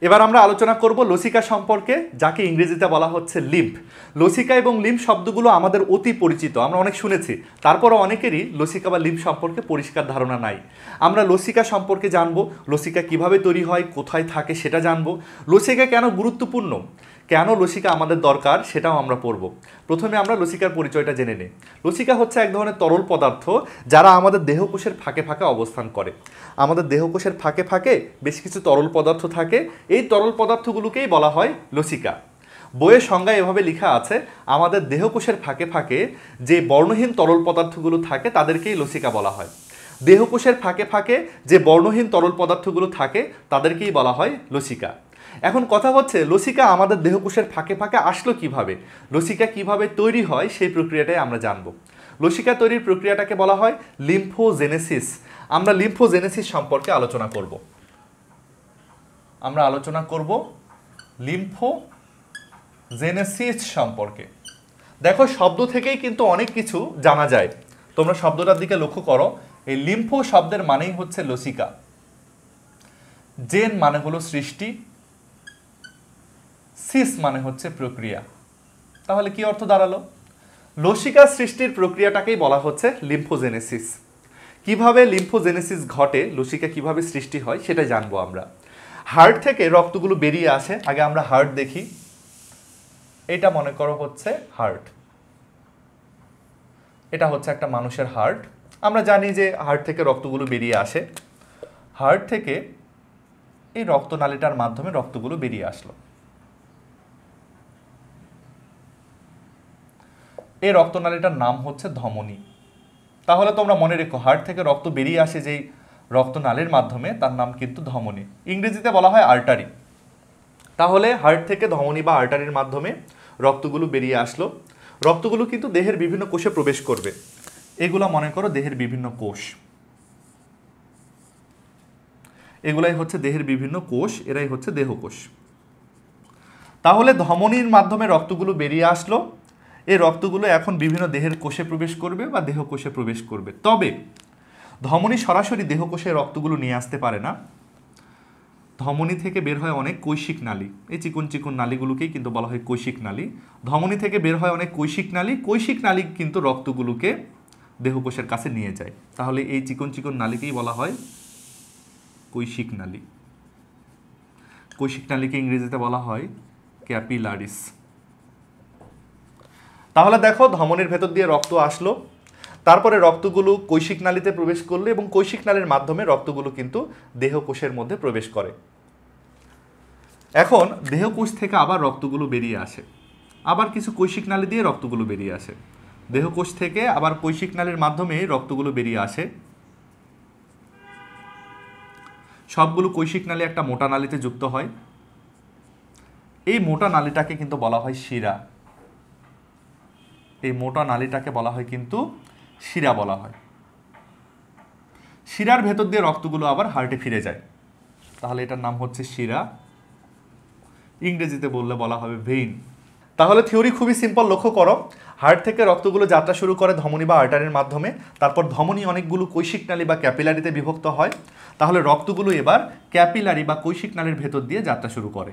এবার আমরা আলোচনা করব লসিকা সম্পর্কে, যাকে ইংরেজিতে বলা হচ্ছে লিম্ফ। লসিকা এবং লিম্ফ শব্দগুলো আমাদের অতি পরিচিত, আমরা অনেক শুনেছি। তারপরও অনেকেরই লসিকা বা লিম্ফ সম্পর্কে পরিষ্কার ধারণা নাই। আমরা লসিকা সম্পর্কে জানবো, লসিকা কিভাবে তৈরি হয়, কোথায় থাকে সেটা জানবো, লসিকা কেন গুরুত্বপূর্ণ, কেন লসিকা আমাদের দরকার সেটাও আমরা পড়ব। প্রথমে আমরা লসিকার পরিচয়টা জেনে নিই। লসিকা হচ্ছে এক ধরনের তরল পদার্থ যারা আমাদের দেহকোষের ফাঁকে ফাঁকে অবস্থান করে। আমাদের দেহকোষের ফাঁকে ফাঁকে বেশ কিছু তরল পদার্থ থাকে, এই তরল পদার্থগুলোকেই বলা হয় লসিকা। বইয়ের সংজ্ঞায় এভাবে লেখা আছে, আমাদের দেহকোষের ফাঁকে ফাঁকে যে বর্ণহীন তরল পদার্থগুলো থাকে তাদেরকেই লসিকা বলা হয়। দেহকোষের ফাঁকে ফাঁকে যে বর্ণহীন তরল পদার্থগুলো থাকে তাদেরকেই বলা হয় লসিকা। এখন কথা হচ্ছে লসিকা আমাদের দেহকোষের ফাঁকে ফাঁকে আসলো কিভাবে, লসিকা কিভাবে তৈরি হয় সেই প্রক্রিয়াটাই আমরা জানব। লসিকা তৈরির প্রক্রিয়াটাকে বলা হয় লিম্ফোজেনেসিস। আমরা লিম্ফোজেনেসিস সম্পর্কে আলোচনা করব লিম্ফোজেনেসিস সম্পর্কে। দেখো, শব্দ থেকেই কিন্তু অনেক কিছু জানা যায়। তোমরা শব্দটার দিকে লক্ষ্য করো, এই লিম্ফো শব্দের মানেই হচ্ছে লসিকা। জেন মানে হলো সৃষ্টি, সিস মানে হচ্ছে প্রক্রিয়া। তাহলে কি অর্থ দাঁড়ালো? লসিকা সৃষ্টির প্রক্রিয়াটাকেই বলা হচ্ছে লিম্ফোজেনেসিস। কিভাবে লিম্ফোজেনেসিস ঘটে, লসিকা কিভাবে সৃষ্টি হয় সেটা জানবো আমরা। হার্ট থেকে রক্তগুলো বেরিয়ে আসে। আগে আমরা হার্ট দেখি। এটা মনে করো হচ্ছে হার্ট, এটা হচ্ছে একটা মানুষের হার্ট। আমরা জানি যে হার্ট থেকে রক্তগুলো বেরিয়ে আসে। হার্ট থেকে এই রক্তনালীটার মাধ্যমে রক্তগুলো বেরিয়ে আসলো। এই রক্তনালীটার নাম হচ্ছে ধমনী। তাহলে তোমরা মনে রেখো, হার্ট থেকে রক্ত বেরিয়ে আসে যেই রক্তনালীর মাধ্যমে, তার নাম কিন্তু ধমনী। ইংরেজিতে বলা হয় আর্টারি। তাহলে হার্ট থেকে ধমনী বা আর্টারির মাধ্যমে রক্তগুলো বেরিয়ে আসলো। রক্তগুলো কিন্তু দেহের বিভিন্ন কোষে প্রবেশ করবে। এগুলা মনে করো দেহের বিভিন্ন কোষ। এগুলাই হচ্ছে দেহের বিভিন্ন কোষ, এরাই হচ্ছে দেহকোষ। তাহলে ধমনীর মাধ্যমে রক্তগুলো বেরিয়ে আসলো। এই রক্তগুলো এখন বিভিন্ন দেহের কোষে প্রবেশ করবে বা দেহকোষে প্রবেশ করবে। তবে ধমনী সরাসরি দেহকোষে রক্তগুলো নিয়ে আসতে পারে না। ধমনী থেকে বের হয় অনেক কৈশিক নালী। এই চিকন চিকন নালীগুলোকেই কিন্তু বলা হয় কৈশিক নালী। ধমনী থেকে বের হয় অনেক কৈশিক নালী। কৈশিক নালী কিন্তু রক্তগুলোকে দেহকোষের কাছে নিয়ে যায়। তাহলে এই চিকন চিকন নালীকেই বলা হয় কৈশিক নালী। কৈশিক নালীকে ইংরেজিতে বলা হয় ক্যাপিলারিস। তাহলে দেখো, ধমনীর ভেতর দিয়ে রক্ত আসলো, তারপরে রক্তগুলো কৈশিক নালীতে প্রবেশ করলো এবং কৈশিক নালীর মাধ্যমে রক্তগুলো কিন্তু দেহকোষের মধ্যে প্রবেশ করে। এখন দেহকোষ থেকে আবার রক্তগুলো বেরিয়ে আসে, আবার কিছু কৈশিক নালী দিয়ে রক্তগুলো বেরিয়ে আসে। দেহকোষ থেকে আবার কৈশিক নালীর মাধ্যমে রক্তগুলো বেরিয়ে আসে। সবগুলো কৈশিক নালী একটা মোটা নালীতে যুক্ত হয়। এই মোটা নালীটাকে কিন্তু বলা হয় শিরা। এই মোটা নালীটাকে বলা হয় কিন্তু শিরা বলা হয়। শিরার ভেতর দিয়ে রক্তগুলো আবার হার্টে ফিরে যায়। তাহলে এটার নাম হচ্ছে শিরা। ইংরেজিতে বললে বলা হবে ভেইন। তাহলে থিওরি খুবই সিম্পল, লক্ষ্য করো। হার্ট থেকে রক্তগুলো যাত্রা শুরু করে ধমনী বা আর্টারির মাধ্যমে। তারপর ধমনী অনেকগুলো কৈশিক নালী বা ক্যাপিলারিতে বিভক্ত হয়। তাহলে রক্তগুলো এবার ক্যাপিলারি বা কৈশিক নালীর ভেতর দিয়ে যাত্রা শুরু করে।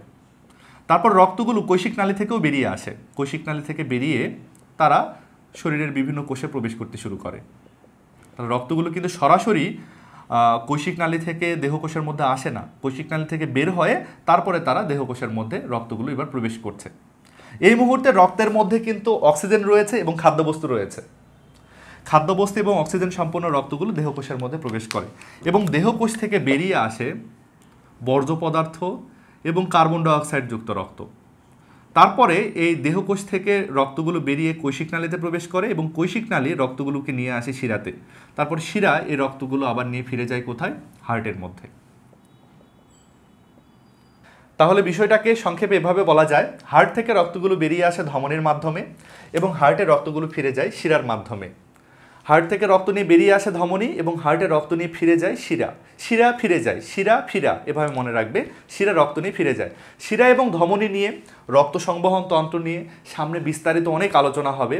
তারপর রক্তগুলো কৈশিক নালী থেকেও বেরিয়ে আসে। কৈশিক নালী থেকে বেরিয়ে তারা শরীরের বিভিন্ন কোষে প্রবেশ করতে শুরু করে। তাহলে রক্তগুলো কিন্তু সরাসরি কৈশিক নালী থেকে দেহকোষের মধ্যে আসে না। কৈশিক নালী থেকে বের হয়ে তারপরে তারা দেহকোষের মধ্যে রক্তগুলো এবার প্রবেশ করছে। এই মুহূর্তে রক্তের মধ্যে কিন্তু অক্সিজেন রয়েছে এবং খাদ্যবস্তু রয়েছে। খাদ্যবস্তু এবং অক্সিজেন সম্পন্ন রক্তগুলো দেহকোষের মধ্যে প্রবেশ করে এবং দেহকোষ থেকে বেরিয়ে আসে বর্জ্য পদার্থ এবং কার্বন ডাইঅক্সাইড যুক্ত রক্ত। তারপরে এই দেহকোষ থেকে রক্তগুলো বেরিয়ে কৈশিক নালীতে প্রবেশ করে এবং কৈশিক নালী রক্তগুলোকে নিয়ে আসে শিরাতে। তারপর শিরা এই রক্তগুলো আবার নিয়ে ফিরে যায় কোথায়? হার্টের মধ্যে। তাহলে বিষয়টাকে সংক্ষেপে এভাবে বলা যায়, হার্ট থেকে রক্তগুলো বেরিয়ে আসে ধমনীর মাধ্যমে এবং হার্টের রক্তগুলো ফিরে যায় শিরার মাধ্যমে। হার্ট থেকে রক্ত নিয়ে বেরিয়ে আসে ধমনী এবং হার্টে রক্ত নিয়ে ফিরে যায় শিরা, শিরা ফিরে যায়, শিরা ফিরা, এভাবে মনে রাখবে, শিরা রক্ত নিয়ে ফিরে যায়। শিরা এবং ধমনী নিয়ে, রক্ত সংবহন তন্ত্র নিয়ে সামনে বিস্তারিত অনেক আলোচনা হবে,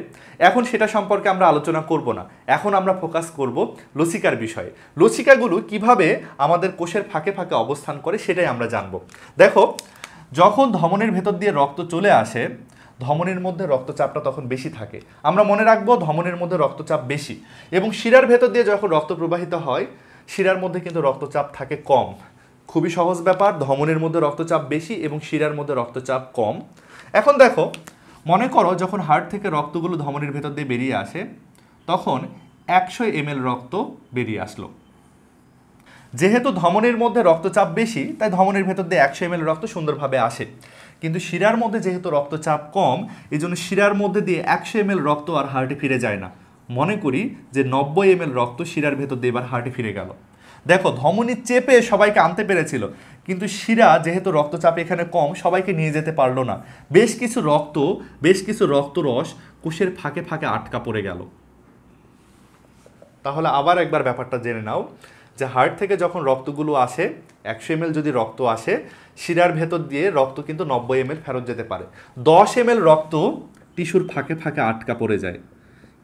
এখন সেটা সম্পর্কে আমরা আলোচনা করব না। এখন আমরা ফোকাস করব লসিকার বিষয়ে। লসিকাগুলো কিভাবে আমাদের কোষের ফাঁকে ফাঁকে অবস্থান করে সেটাই আমরা জানব। দেখো, যখন ধমনীর ভেতর দিয়ে রক্ত চলে আসে, ধমনীর মধ্যে রক্তচাপটা তখন বেশি থাকে। আমরা মনে রাখবো ধমনীর মধ্যে রক্তচাপ বেশি, এবং শিরার ভেতর দিয়ে যখন রক্ত প্রবাহিত হয় শিরার মধ্যে কিন্তু রক্তচাপ থাকে কম। খুবই সহজ ব্যাপার, ধমনীর মধ্যে রক্তচাপ বেশি এবং শিরার মধ্যে রক্তচাপ কম। এখন দেখো, মনে করো যখন হার্ট থেকে রক্তগুলো ধমনীর ভেতর দিয়ে বেরিয়ে আসে তখন 100 ml রক্ত বেরিয়ে আসলো। যেহেতু ধমনীর মধ্যে রক্তচাপ বেশি তাই ধমনীর ভেতর দিয়ে 100 ml রক্ত সুন্দরভাবে আসে, কিন্তু শিরার মধ্যে যেহেতু রক্তচাপ কম এই জন্য শিরার মধ্যে দিয়ে 100 ml রক্ত আর হার্টে ফিরে যায় না। মনে করি যে 90 ml রক্ত শিরার ভেতর দিয়ে এবার হার্টে ফিরে গেল। দেখো, ধমনী চেপে সবাইকে আনতে পেরেছিল, কিন্তু শিরা যেহেতু রক্তচাপ এখানে কম সবাইকে নিয়ে যেতে পারলো না। বেশ কিছু রক্তরস কোষের ফাঁকে ফাঁকে আটকা পড়ে গেল। তাহলে আবার একবার ব্যাপারটা জেনে নাও যে হার্ট থেকে যখন রক্তগুলো আসে 100 ml যদি রক্ত আসে শিরার ভেতর দিয়ে রক্ত কিন্তু 90 ml ফেরত যেতে পারে। 10 ml রক্ত টিস্যুর ফাঁকে ফাঁকে আটকা পড়ে যায়।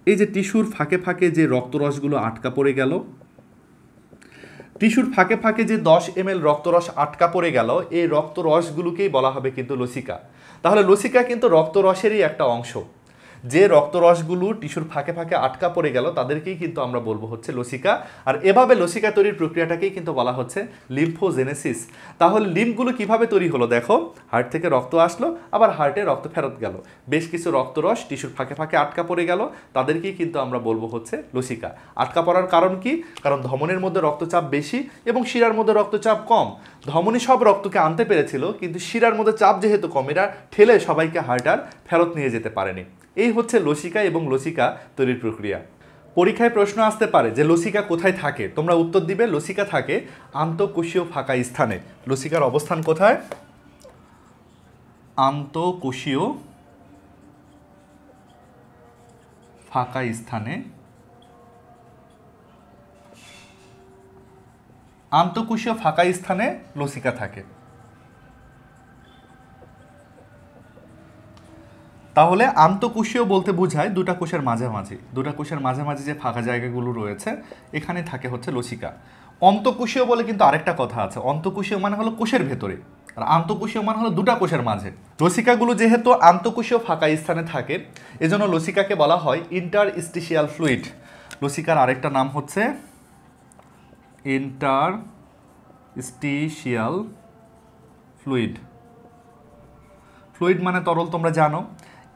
এই যে টিস্যুর ফাঁকে ফাঁকে যে রক্তরসগুলো আটকা পড়ে গেল, টিস্যুর ফাঁকে ফাঁকে যে 10 ml রক্তরস আটকা পড়ে গেল, এই রক্তরসগুলোকেই বলা হবে কিন্তু লসিকা। তাহলে লসিকা কিন্তু রক্তরসেরই একটা অংশ। যে রক্তরসগুলো টিস্যুর ফাঁকে ফাঁকে আটকা পড়ে গেল তাদেরকেই কিন্তু আমরা বলবো হচ্ছে লসিকা। আর এভাবে লসিকা তৈরির প্রক্রিয়াটাকেই কিন্তু বলা হচ্ছে লিম্ফোজেনেসিস। তাহলে লিম্ফগুলো কিভাবে তৈরি হলো? দেখো, হার্ট থেকে রক্ত আসলো, আবার হার্টে রক্ত ফেরত গেল, বেশ কিছু রক্তরস টিস্যুর ফাঁকে ফাঁকে আটকা পড়ে গেল, তাদেরকেই কিন্তু আমরা বলবো হচ্ছে লসিকা। আটকা পড়ার কারণ কি? কারণ ধমনীর মধ্যে রক্তচাপ বেশি এবং শিরার মধ্যে রক্তচাপ কম। ধমনী সব রক্তকে আনতে পেরেছিল, কিন্তু শিরার মধ্যে চাপ যেহেতু কম, এরা ঠেলে সবাইকে হার্ট আর ফেরত নিয়ে যেতে পারেনি। এই হচ্ছে লসিকা এবং লসিকা তৈরির প্রক্রিয়া। পরীক্ষায় প্রশ্ন আসতে পারে যে লসিকা কোথায় থাকে, তোমরা উত্তর দিবে লসিকা থাকে আন্তঃকোষীয় ফাঁকা স্থানে। লসিকার অবস্থান কোথায়? আন্তঃকোষীয় ফাঁকা স্থানে। আন্তঃকোষীয় ফাঁকা স্থানে লসিকা থাকে। তাহলে আন্তঃকোষীয় বলতে বোঝায় দুটা কোষের মাঝামাঝি, দুটা কোষের মাঝামাঝি যে ফাঁকা জায়গাগুলো রয়েছে এখানে থাকে হচ্ছে লসিকা। অন্তঃকোষীয় বলে কিন্তু আরেকটা কথা আছে, অন্তঃকোষীয় মানে হলো কোষের ভেতরে, আর আন্তঃকোষীয় মানে হলো দুটা কোষের মাঝে। লসিকাগুলো যেহেতু আন্তঃকোষীয় ফাঁকা স্থানে থাকে এজন্য লসিকাকে বলা হয় ইন্টারস্টিশিয়াল ফ্লুইড। লসিকার আরেকটা নাম হচ্ছে ইন্টারস্টিশিয়াল ফ্লুইড। ফ্লুইড মানে তরল, তোমরা জানো।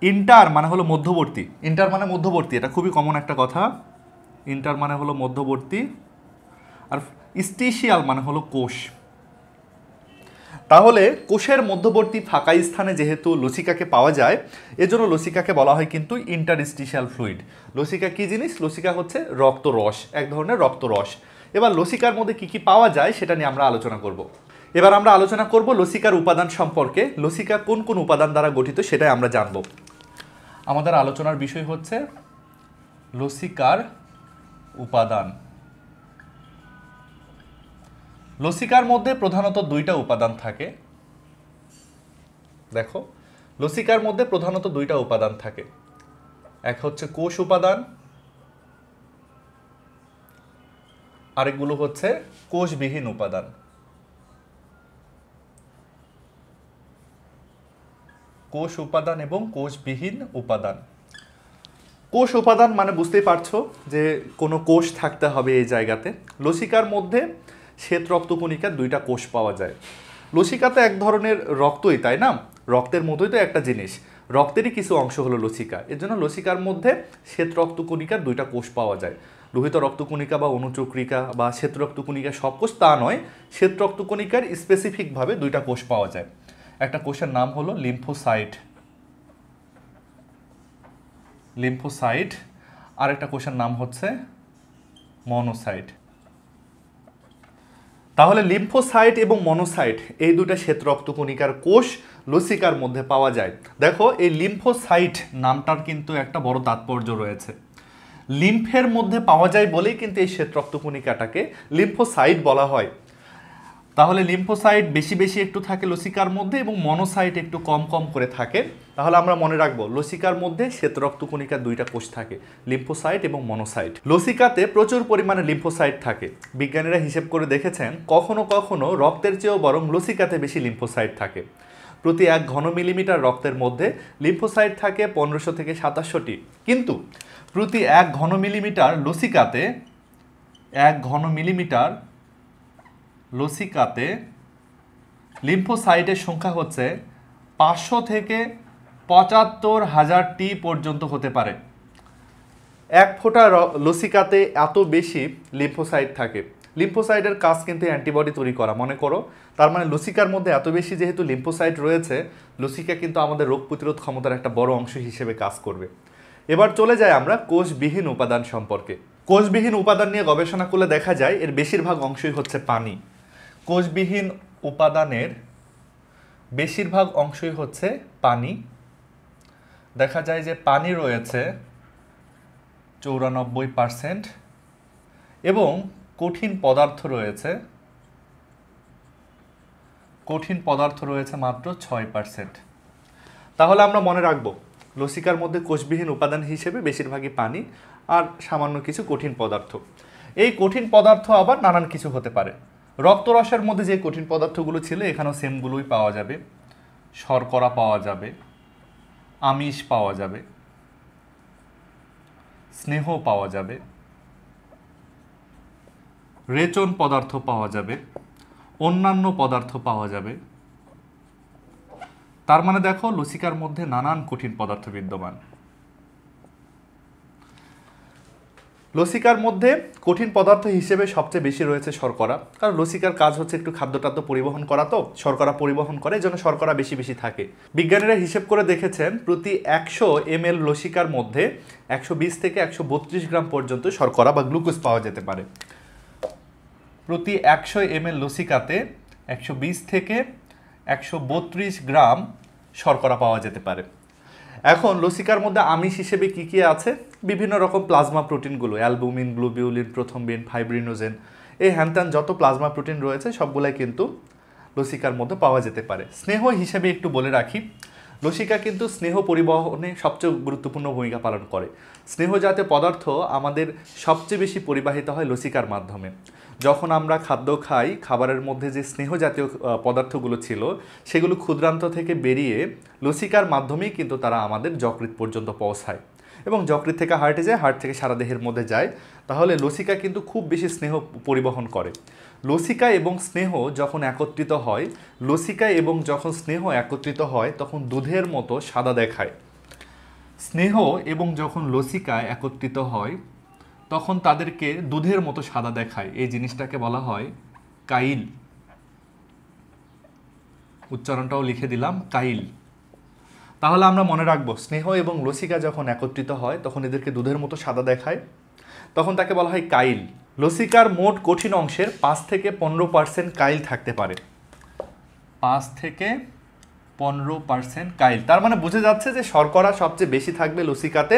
ইন্টার মানে হলো মধ্যবর্তী, ইন্টার মানে মধ্যবর্তী, এটা খুবই কমন একটা কথা। ইন্টার মানে হলো মধ্যবর্তী, আর স্টিশিয়াল মানে হলো কোষ। তাহলে কোষের মধ্যবর্তী ফাঁকা স্থানে যেহেতু লসিকাকে পাওয়া যায় এজন্য লসিকাকে বলা হয় কিন্তু ইন্টারস্টিশিয়াল ফ্লুইড। লসিকা কি জিনিস? লসিকা হচ্ছে রক্তরস, এক ধরনের রক্তরস। এবার লসিকার মধ্যে কি কি পাওয়া যায় সেটা নিয়ে আমরা আলোচনা করব। এবার আমরা আলোচনা করব লসিকার উপাদান সম্পর্কে। লসিকা কোন কোন উপাদান দ্বারা গঠিত সেটাই আমরা জানব। আমাদের আলোচনার বিষয় হচ্ছে লসিকার উপাদান। লসিকার মধ্যে প্রধানত দুইটা উপাদান থাকে। দেখো, লসিকার মধ্যে প্রধানত দুইটা উপাদান থাকে, এক হচ্ছে কোষ উপাদান, আরেকগুলো হচ্ছে কোষবিহীন উপাদান। কোষ উপাদান এবং কোষবিহীন উপাদান। কোষ উপাদান মানে বুঝতেই পারছো যে কোনো কোষ থাকতে হবে এই জায়গাতে। লসিকার মধ্যে শ্বেত রক্তকণিকার দুইটা কোষ পাওয়া যায়। লসিকা তো এক ধরনের রক্তই, তাই না? রক্তের মতোই তো একটা জিনিস, রক্তেরই কিছু অংশ হলো লসিকা। এর জন্য লসিকার মধ্যে শ্বেত রক্তকণিকার দুইটা কোষ পাওয়া যায়। লোহিত রক্তকণিকা বা অনুচক্রিকা বা শ্বেত রক্তকণিকা সব কোষ তা নয়, শ্বেত রক্তকণিকার স্পেসিফিকভাবে দুইটা কোষ পাওয়া যায়। একটা কোষের নাম হলো লিম্ফোসাইট, লিম্ফোসাইট, আর একটা কোষের নাম হচ্ছে মনোসাইট। তাহলে লিম্ফোসাইট এবং মনোসাইট এই দুটো শ্বেত রক্তকণিকার কোষ লসিকার মধ্যে পাওয়া যায়। দেখো, এই লিম্ফোসাইট নামটার কিন্তু একটা বড় তাৎপর্য রয়েছে। লিম্ফের মধ্যে পাওয়া যায় বলেই কিন্তু এই শ্বেত রক্তকণিকাটাকে লিম্ফোসাইট বলা হয়। তাহলে লিম্ফোসাইট বেশি বেশি একটু থাকে লসিকার মধ্যে এবং মনোসাইট একটু কম কম করে থাকে। তাহলে আমরা মনে রাখবো লসিকার মধ্যে শ্বেত রক্তকণিকার দুইটা কোষ থাকে, লিম্ফোসাইট এবং মনোসাইট। লসিকাতে প্রচুর পরিমাণে লিম্ফোসাইট থাকে। বিজ্ঞানীরা হিসেব করে দেখেছেন কখনো কখনো রক্তের চেয়েও বরং লসিকাতে বেশি লিম্ফোসাইট থাকে। প্রতি 1 ঘন মিলিমিটার রক্তের মধ্যে লিম্ফোসাইট থাকে 1500 থেকে 2700টি, কিন্তু প্রতি 1 ঘন মিলিমিটার লসিকাতে 1 ঘন মিলিমিটার লসিকাতে লিম্ফোসাইটের সংখ্যা হচ্ছে 500 থেকে 75,000টি পর্যন্ত হতে পারে। 1 ফোঁটা লসিকাতে এত বেশি লিম্ফোসাইট থাকে। লিম্ফোসাইটের কাজ কিন্তু অ্যান্টিবডি তৈরি করা, মনে করো। তার মানে লসিকার মধ্যে এত বেশি যেহেতু লিম্ফোসাইট রয়েছে, লসিকা কিন্তু আমাদের রোগ প্রতিরোধ ক্ষমতার একটা বড় অংশ হিসেবে কাজ করবে। এবার চলে যাই আমরা কোষবিহীন উপাদান সম্পর্কে। কোষবিহীন উপাদান নিয়ে গবেষণা করলে দেখা যায় এর বেশিরভাগ অংশই হচ্ছে পানি। কোষবিহীন উপাদানের বেশিরভাগ অংশই হচ্ছে পানি। দেখা যায় যে পানি রয়েছে 94% এবং কঠিন পদার্থ রয়েছে মাত্র 6%। তাহলে আমরা মনে রাখবো লসিকার মধ্যে কোষবিহীন উপাদান হিসেবে বেশিরভাগই পানি আর সামান্য কিছু কঠিন পদার্থ। এই কঠিন পদার্থ আবার নানান কিছু হতে পারে। রক্তরসের মধ্যে যে কঠিন পদার্থগুলো ছিল এখানেও সেমগুলোই পাওয়া যাবে। শর্করা পাওয়া যাবে, আমিষ পাওয়া যাবে, স্নেহ পাওয়া যাবে, রেচন পদার্থ পাওয়া যাবে, অন্যান্য পদার্থ পাওয়া যাবে। তার মানে দেখো লসিকার মধ্যে নানান কঠিন পদার্থ বিদ্যমান। লসিকার মধ্যে কঠিন পদার্থ হিসেবে সবচেয়ে বেশি রয়েছে শর্করা, কারণ লসিকার কাজ হচ্ছে একটু খাদ্যটাদ্য পরিবহন করা, তো শর্করা পরিবহন করে, এই জন্য শর্করা বেশি বেশি থাকে। বিজ্ঞানীরা হিসেব করে দেখেছেন প্রতি 100 ml লসিকার মধ্যে 120 থেকে 132 গ্রাম পর্যন্ত শর্করা বা গ্লুকোজ পাওয়া যেতে পারে। প্রতি 100 ml লসিকাতে 120 থেকে 132 গ্রাম শর্করা পাওয়া যেতে পারে। এখন লসিকার মধ্যে আমিষ হিসেবে কি কি আছে? বিভিন্ন রকম প্লাজমা প্রোটিনগুলো, অ্যালবুমিন, গ্লোবিউলিন, প্রথমবিন, ফাইব্রিনোজেন, এই হ্যানত্যান যত প্লাজমা প্রোটিন রয়েছে সবগুলাই কিন্তু লসিকার মধ্যে পাওয়া যেতে পারে। স্নেহ হিসেবে একটু বলে রাখি, লসিকা কিন্তু স্নেহ পরিবহনে সবচেয়ে গুরুত্বপূর্ণ ভূমিকা পালন করে। স্নেহ জাতীয় পদার্থ আমাদের সবচেয়ে বেশি পরিবাহিত হয় লসিকার মাধ্যমে। যখন আমরা খাদ্য খাই, খাবারের মধ্যে যে স্নেহ জাতীয় পদার্থগুলো ছিল সেগুলো ক্ষুদ্রান্ত থেকে বেরিয়ে লসিকার মাধ্যমেই কিন্তু তারা আমাদের যকৃৎ পর্যন্ত পৌঁছায় এবং যকৃৎ থেকে হার্টে যায়, হার্ট থেকে সারা দেহের মধ্যে যায়। তাহলে লসিকা কিন্তু খুব বেশি স্নেহ পরিবহন করে। লসিকা এবং স্নেহ যখন একত্রিত হয়, যখন স্নেহ একত্রিত হয় তখন দুধের মতো সাদা দেখায়। স্নেহ এবং যখন লসিকা একত্রিত হয় তখন তাদেরকে দুধের মতো সাদা দেখায়। এই জিনিসটাকে বলা হয় কাইল। উচ্চারণটাও লিখে দিলাম, কাইল। তাহলে আমরা মনে রাখবো স্নেহ এবং লসিকা যখন একত্রিত হয় তখন এদেরকে দুধের মতো সাদা দেখায়, তখন তাকে বলা হয় কাইল। লসিকার মোট কঠিন অংশের 5 থেকে 15% কাইল থাকতে পারে। 5 থেকে 15% কাইল, তার মানে বুঝে যাচ্ছে যে শর্করা সবচেয়ে বেশি থাকবে লসিকাতে,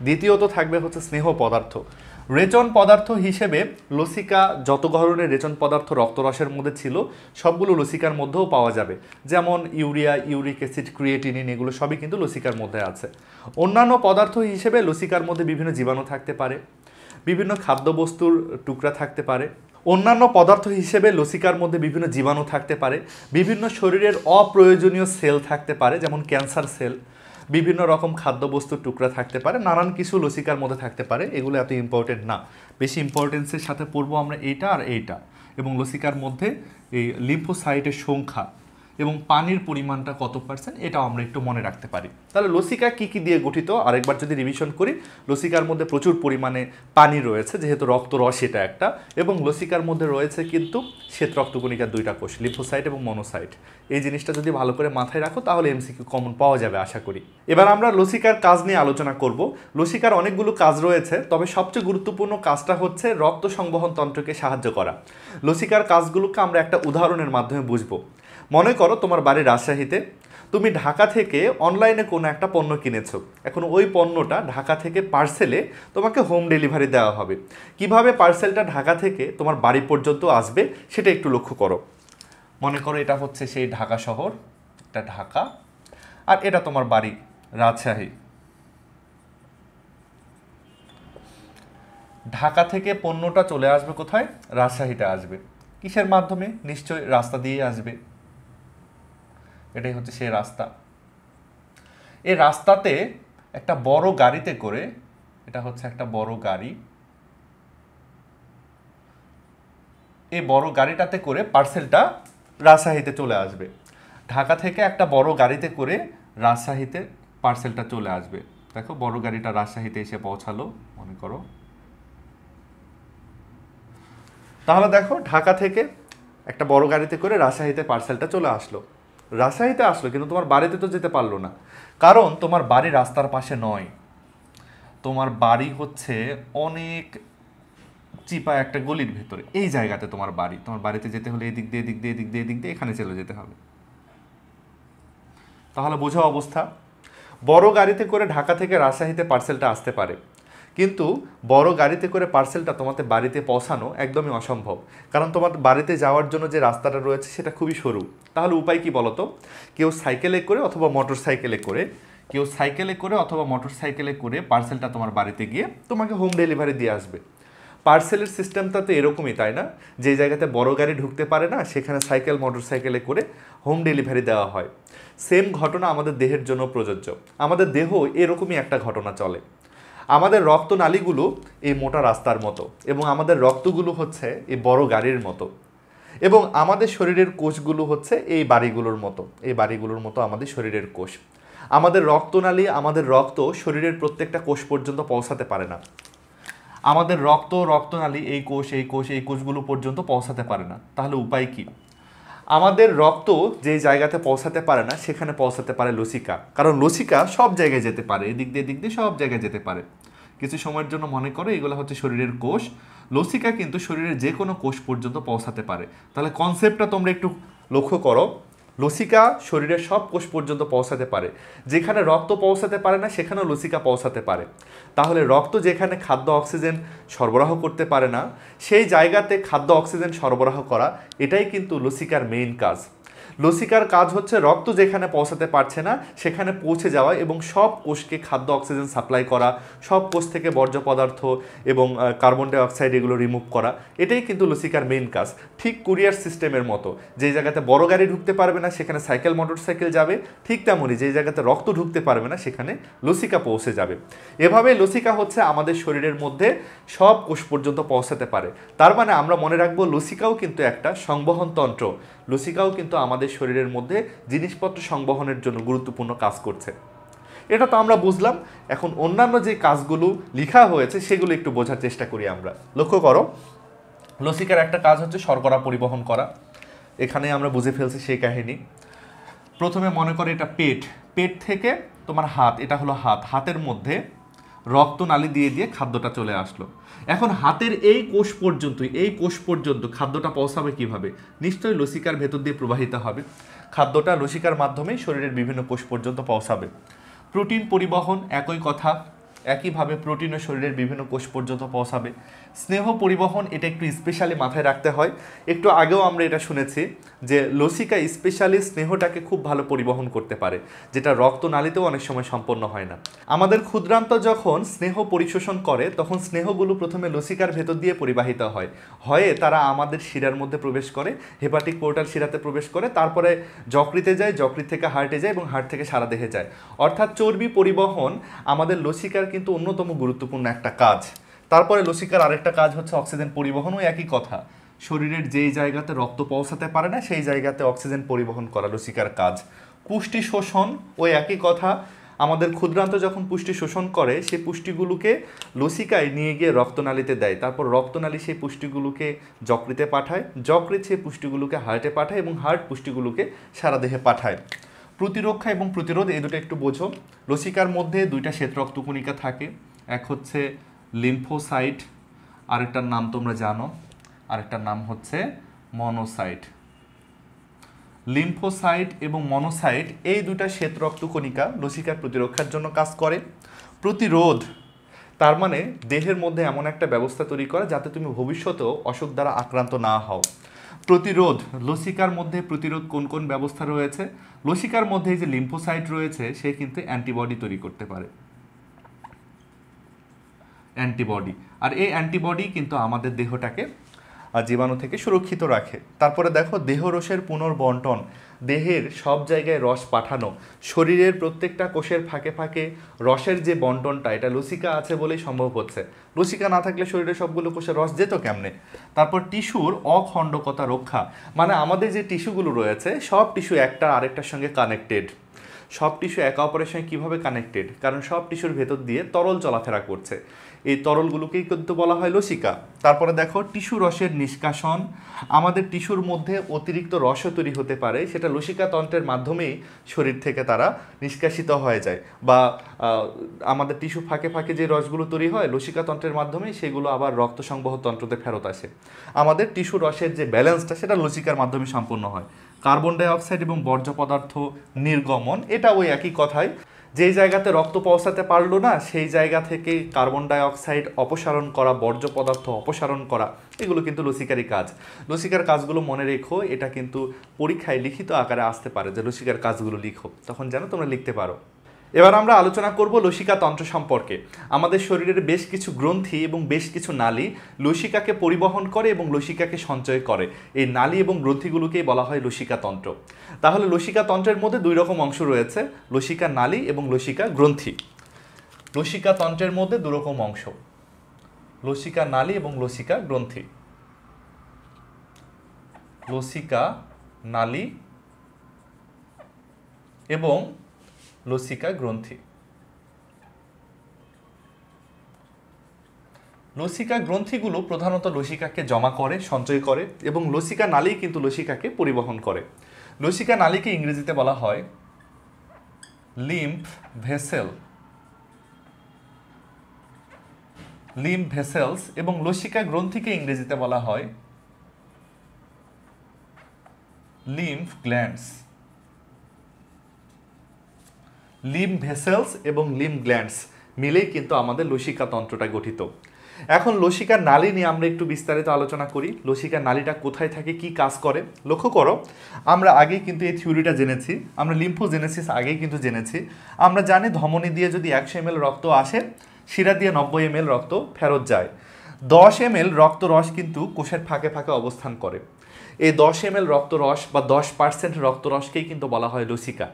দ্বিতীয়ত থাকবে হচ্ছে স্নেহ পদার্থ। রেচন পদার্থ হিসেবে লসিকা যত ধরনের রেচন পদার্থ রক্তরসের মধ্যে ছিল সবগুলো লসিকার মধ্যেও পাওয়া যাবে, যেমন ইউরিয়া, ইউরিক অ্যাসিড, ক্রিয়েটিনিন, এগুলো সবই কিন্তু লসিকার মধ্যে আছে। অন্যান্য পদার্থ হিসেবে লসিকার মধ্যে বিভিন্ন জীবাণু থাকতে পারে, বিভিন্ন খাদ্যবস্তুর টুকরা থাকতে পারে। অন্যান্য পদার্থ হিসেবে লসিকার মধ্যে বিভিন্ন জীবাণু থাকতে পারে, বিভিন্ন শরীরের অপ্রয়োজনীয় সেল থাকতে পারে, যেমন ক্যান্সার সেল, বিভিন্ন রকম খাদ্যবস্তুর টুকরা থাকতে পারে, নানান কিছু লসিকার মধ্যে থাকতে পারে। এগুলো এত ইম্পর্টেন্ট না, বেশি ইম্পর্টেন্সের সাথে পড়বো আমরা এইটা আর এইটা। এবং লসিকার মধ্যে এই লিম্ফোসাইটের সংখ্যা এবং পানির পরিমাণটা কত পার্সেন্ট এটাও আমরা একটু মনে রাখতে পারি। তাহলে লসিকা কি কি দিয়ে গঠিত আরেকবার যদি রিভিশন করি, লসিকার মধ্যে প্রচুর পরিমাণে পানি রয়েছে যেহেতু রক্তরস এটা একটা, এবং লসিকার মধ্যে রয়েছে কিন্তু শ্বেত রক্তকণিকার দুইটা কোষ, লিম্ফোসাইট এবং মনোসাইট। এই জিনিসটা যদি ভালো করে মাথায় রাখো তাহলে এমসিকিউ কমন পাওয়া যাবে আশা করি। এবার আমরা লসিকার কাজ নিয়ে আলোচনা করব। লসিকার অনেকগুলো কাজ রয়েছে, তবে সবচেয়ে গুরুত্বপূর্ণ কাজটা হচ্ছে রক্ত সংবহন তন্ত্রকে সাহায্য করা। লসিকার কাজগুলোকে আমরা একটা উদাহরণের মাধ্যমে বুঝবো। মনে করো তোমার বাড়ি রাজশাহীতে, তুমি ঢাকা থেকে অনলাইনে কোনো একটা পণ্য কিনেছো, এখন ওই পণ্যটা ঢাকা থেকে পার্সেলে তোমাকে হোম ডেলিভারি দেওয়া হবে। কিভাবে পার্সেলটা ঢাকা থেকে তোমার বাড়ি পর্যন্ত আসবে সেটা একটু লক্ষ্য করো। মনে করো এটা হচ্ছে সেই ঢাকা শহর, এটা ঢাকা, আর এটা তোমার বাড়ি রাজশাহী। ঢাকা থেকে পণ্যটা চলে আসবে কোথায়? রাজশাহীতে আসবে। কিসের মাধ্যমে? নিশ্চয়ই রাস্তা দিয়ে আসবে। এটাই হচ্ছে সেই রাস্তা। এই রাস্তাতে একটা বড় গাড়িতে করে, এটা হচ্ছে একটা বড় গাড়ি, এই বড় গাড়িটাতে করে পার্সেলটা রাজশাহীতে চলে আসবে। ঢাকা থেকে একটা বড় গাড়িতে করে রাজশাহীতে পার্সেলটা চলে আসবে। দেখো বড় গাড়িটা রাজশাহীতে এসে পৌঁছালো মনে করো। তাহলে দেখো ঢাকা থেকে একটা বড় গাড়িতে করে রাজশাহীতে পার্সেলটা চলে আসলো। রাজশাহীতে আসলো কিন্তু তোমার বাড়িতে তো যেতে পারলো না, কারণ তোমার বাড়ি রাস্তার পাশে নয়। তোমার বাড়ি হচ্ছে অনেক চিপা একটা গলির ভেতরে। এই জায়গাতে তোমার বাড়ি। তোমার বাড়িতে যেতে হলে এদিক দিয়ে এদিক দিয়ে এদিক দিয়ে এদিক দিয়ে এখানে চলে যেতে হবে। তাহলে বোঝো অবস্থা। বড় গাড়িতে করে ঢাকা থেকে রাজশাহীতে পার্সেলটা আসতে পারে, কিন্তু বড় গাড়িতে করে পার্সেলটা তোমাদের বাড়িতে পৌঁছানো একদমই অসম্ভব, কারণ তোমার বাড়িতে যাওয়ার জন্য যে রাস্তাটা রয়েছে সেটা খুবই সরু। তাহলে উপায় কি বলো তো? কেউ সাইকেলে করে অথবা মোটর সাইকেলে করে, কেউ সাইকেলে করে অথবা মোটর সাইকেলে করে পার্সেলটা তোমার বাড়িতে গিয়ে তোমাকে হোম ডেলিভারি দিয়ে আসবে। পার্সেলের সিস্টেমটা তো এরকমই, তাই না? যে জায়গাতে বড় গাড়ি ঢুকতে পারে না সেখানে সাইকেল মোটর সাইকেলে করে হোম ডেলিভারি দেওয়া হয়। সেম ঘটনা আমাদের দেহের জন্য প্রযোজ্য। আমাদের দেহ এরকমই একটা ঘটনা চলে। আমাদের রক্তনালীগুলো এই মোটা রাস্তার মতো, এবং আমাদের রক্তগুলো হচ্ছে এই বড় গাড়ির মতো, এবং আমাদের শরীরের কোষগুলো হচ্ছে এই বাড়িগুলোর মতো। এই বাড়িগুলোর মতো আমাদের শরীরের কোষ। আমাদের রক্তনালী, আমাদের রক্ত শরীরের প্রত্যেকটা কোষ পর্যন্ত পৌঁছাতে পারে না। আমাদের রক্তনালী এই কোষ এই কোষ এই কোষগুলো পর্যন্ত পৌঁছাতে পারে না। তাহলে উপায় কি? আমাদের রক্ত যে জায়গাতে পৌঁছাতে পারে না সেখানে পৌঁছাতে পারে লসিকা, কারণ লসিকা সব জায়গায় যেতে পারে, এদিক দিয়ে সব জায়গায় যেতে পারে। কিছু সময়ের জন্য মনে করো এগুলো হচ্ছে শরীরের কোষ। লসিকা কিন্তু শরীরের যে কোনো কোষ পর্যন্ত পৌঁছাতে পারে। তাহলে কনসেপ্টটা তোমরা একটু লক্ষ্য করো। লসিকা শরীরের সব কোষ পর্যন্ত পৌঁছাতে পারে। যেখানে রক্ত পৌঁছাতে পারে না সেখানেও লসিকা পৌঁছাতে পারে। তাহলে রক্ত যেখানে খাদ্য অক্সিজেন সরবরাহ করতে পারে না সেই জায়গাতে খাদ্য অক্সিজেন সরবরাহ করা, এটাই কিন্তু লসিকার মেইন কাজ। লসিকার কাজ হচ্ছে রক্ত যেখানে পৌঁছাতে পারছে না সেখানে পৌঁছে যাওয়া এবং সব কোষকে খাদ্য অক্সিজেন সাপ্লাই করা, সব কোষ থেকে বর্জ্য পদার্থ এবং কার্বন ডাই অক্সাইড এগুলো রিমুভ করা, এটাই কিন্তু লসিকার মেইন কাজ। ঠিক কুরিয়ার সিস্টেমের মতো, যেই জায়গাতে বড় গাড়ি ঢুকতে পারবে না সেখানে সাইকেল মোটর সাইকেল যাবে, ঠিক তেমনই যেই জায়গাতে রক্ত ঢুকতে পারবে না সেখানে লসিকা পৌঁছে যাবে। এভাবে লসিকা হচ্ছে আমাদের শরীরের মধ্যে সব কোষ পর্যন্ত পৌঁছাতে পারে। তার মানে আমরা মনে রাখবো লসিকাও কিন্তু একটা সংবহন তন্ত্র। লসিকাও কিন্তু আমাদের শরীরের মধ্যে জিনিসপত্র সংবহনের জন্য গুরুত্বপূর্ণ কাজ করছে। এটা তো আমরা বুঝলাম। এখন অন্যান্য যে কাজগুলো লেখা হয়েছে সেগুলো একটু বোঝার চেষ্টা করি আমরা। লক্ষ্য করো, লসিকার একটা কাজ হচ্ছে শর্করা পরিবহন করা। এখানে আমরা বুঝে ফেলছি সেই কাহিনী। প্রথমে মনে করো এটা পেট, পেট থেকে তোমার হাত, এটা হলো হাত, হাতের মধ্যে রক্তনালী দিয়ে দিয়ে খাদ্যটা চলে আসলো। এখন হাতের এই কোষ পর্যন্ত খাদ্যটা পৌঁছাবে কিভাবে? নিশ্চয়ই লসিকার ভেতর দিয়ে প্রবাহিত হবে। খাদ্যটা লসিকার মাধ্যমেই শরীরের বিভিন্ন কোষ পর্যন্ত পৌঁছাবে। প্রোটিন পরিবহন একই কথা, একইভাবে প্রোটিনও শরীরের বিভিন্ন কোষ পর্যন্ত পৌঁছাবে। স্নেহ পরিবহন এটা একটু স্পেশালি মাথায় রাখতে হয়। একটু আগেও আমরা এটা শুনেছি যে লসিকা স্পেশালি স্নেহটাকে খুব ভালো পরিবহন করতে পারে, যেটা রক্তনালীতেও অনেক সময় সম্পন্ন হয় না। আমাদের ক্ষুদ্রান্ত যখন স্নেহ পরিশোষণ করে তখন স্নেহগুলো প্রথমে লসিকার ভেতর দিয়ে পরিবাহিত হয়, তারা আমাদের শিরার মধ্যে প্রবেশ করে, হেপাটিক পোর্টাল শিরাতে প্রবেশ করে, তারপরে যকৃতে যায়, যকৃত থেকে হার্টে যায় এবং হার্ট থেকে সারা দেহে যায়। অর্থাৎ চর্বি পরিবহন আমাদের লসিকার কিন্তু অন্যতম গুরুত্বপূর্ণ একটা কাজ। তারপরে লসিকার আরেকটা কাজ হচ্ছে অক্সিজেন পরিবহনও একই কথা। শরীরের যেই জায়গাতে রক্ত পৌঁছাতে পারে না সেই জায়গাতে অক্সিজেন পরিবহন করা লসিকার কাজ। পুষ্টি শোষণ ওই একই কথা। আমাদের ক্ষুদ্রান্ত যখন পুষ্টি শোষণ করে সেই পুষ্টিগুলোকে লসিকায় নিয়ে গিয়ে রক্তনালীতে দেয়, তারপর রক্তনালী সেই পুষ্টিগুলোকে যকৃতে পাঠায়, যকৃৎ সেই পুষ্টিগুলোকে হার্টে পাঠায় এবং হার্ট পুষ্টিগুলোকে সারা দেহে পাঠায়। প্রতিরক্ষা এবং প্রতিরোধ এই দুটো একটু বোঝো। লসিকার মধ্যে দুইটা শ্বেত রক্তকণিকা থাকে, এক হচ্ছে লিম্ফোসাইট, আরেকটার নাম তোমরা জানো, আরেকটার নাম হচ্ছে মনোসাইট। লিম্ফোসাইট এবং মনোসাইট এই দুটা শ্বেত রক্তকণিকা লসিকার প্রতিরক্ষার জন্য কাজ করে। প্রতিরোধ তার মানে দেহের মধ্যে এমন একটা ব্যবস্থা তৈরি করে যাতে তুমি ভবিষ্যতেও অসুখ দ্বারা আক্রান্ত না হও। প্রতিরোধ লসিকার মধ্যে প্রতিরোধ কোন কোন ব্যবস্থা রয়েছে? লসিকার মধ্যে যে লিম্ফোসাইট রয়েছে সে কিন্তু অ্যান্টিবডি তৈরি করতে পারে, অ্যান্টিবডি। আর এই অ্যান্টিবডি কিন্তু আমাদের দেহটাকে জীবাণু থেকে সুরক্ষিত রাখে। তারপরে দেখো দেহরসের পুনর্বন্টন, দেহের সব জায়গায় রস পাঠানো, শরীরের প্রত্যেকটা কোষের ফাঁকে ফাঁকে রসের যে বন্টনটা এটা লসিকা আছে বলেই সম্ভব হচ্ছে। লসিকা না থাকলে শরীরের সবগুলো কোষে রস যেত কেমনে? তারপর টিস্যুর অখণ্ডকতা রক্ষা, মানে আমাদের যে টিস্যুগুলো রয়েছে সব টিস্যু একটা আরেকটার সঙ্গে কানেক্টেড। সব টিস্যু একে অপরের সঙ্গে কীভাবে কানেক্টেড? কারণ সব টিস্যুর ভেতর দিয়ে তরল চলাফেরা করছে, এই তরলগুলোকেই কিন্তু বলা হয় লসিকা। তারপরে দেখো টিস্যু রসের নিষ্কাশন, আমাদের টিস্যুর মধ্যে অতিরিক্ত রসও তৈরি হতে পারে, সেটা লসিকা তন্ত্রের মাধ্যমেই শরীর থেকে তারা নিষ্কাশিত হয়ে যায়, বা আমাদের টিস্যু ফাঁকে ফাঁকে যে রসগুলো তৈরি হয় লসিকা তন্ত্রের মাধ্যমেই সেগুলো আবার রক্ত সংবহ তন্ত্রতে ফেরত আসে। আমাদের টিস্যু রসের যে ব্যালেন্সটা সেটা লসিকার মাধ্যমে সম্পন্ন হয়। কার্বন ডাই অক্সাইড এবং বর্জ্য পদার্থ নির্গমন, এটা ওই একই কথাই, যেই জায়গাতে রক্ত পৌঁছাতে পারলো না সেই জায়গা থেকে কার্বন ডাই অক্সাইড অপসারণ করা, বর্জ্য পদার্থ অপসারণ করা, এগুলো কিন্তু লসিকারই কাজ। লসিকার কাজগুলো মনে রেখো, এটা কিন্তু পরীক্ষায় লিখিত আকারে আসতে পারে যে লসিকার কাজগুলো লিখো, তখন যেন তোমরা লিখতে পারো। এবার আমরা আলোচনা করব লসিকা তন্ত্র সম্পর্কে। আমাদের শরীরের বেশ কিছু গ্রন্থি এবং বেশ কিছু নালী লসিকাকে পরিবহন করে এবং লসিকাকে সঞ্চয় করে, এই নালী এবং গ্রন্থিগুলোকেই বলা হয় লসিকা তন্ত্র। তাহলে লসিকা তন্ত্রের মধ্যে দুই রকম অংশ রয়েছে, লসিকা নালী এবং লসিকা গ্রন্থি। লসিকা তন্ত্রের মধ্যে দু রকম অংশ, লসিকা নালী এবং লসিকা গ্রন্থি। লসিকা নালী এবং লসিকা গ্রন্থি। লসিকা গ্রন্থিগুলো প্রধানত লসিকাকে জমা করে, সঞ্চয় করে, এবং লসিকা নালী কিন্তু লসিকাকে পরিবহন করে। লসিকা নালীকে ইংরেজিতে বলা হয় লিম্ফ ভেসেল, লিম্ফ ভেসেলস, এবং লসিকা গ্রন্থিকে ইংরেজিতে বলা হয় লিম্ফ গ্ল্যান্ডস। লিম্ফ ভেসেলস এবং লিম্ফ গ্ল্যান্ডস মিলেই কিন্তু আমাদের লসিকা তন্ত্রটা গঠিত। এখন লসিকার নালী নিয়ে আমরা একটু বিস্তারিত আলোচনা করি। লসিকার নালীটা কোথায় থাকে, কি কাজ করে? লক্ষ্য করো, আমরা আগেই কিন্তু এই থিওরিটা জেনেছি, আমরা লিম্ফোজেনেসিস আগেই কিন্তু জেনেছি। আমরা জানি ধমনী দিয়ে যদি 100 ml রক্ত আসে, শিরা দিয়ে 90 ml রক্ত ফেরত যায়। 10 ml রক্তরস কিন্তু কোষের ফাঁকে ফাঁকে অবস্থান করে। এই 10 ml রক্তরস বা 10% রক্তরসকেই কিন্তু বলা হয় লসিকা।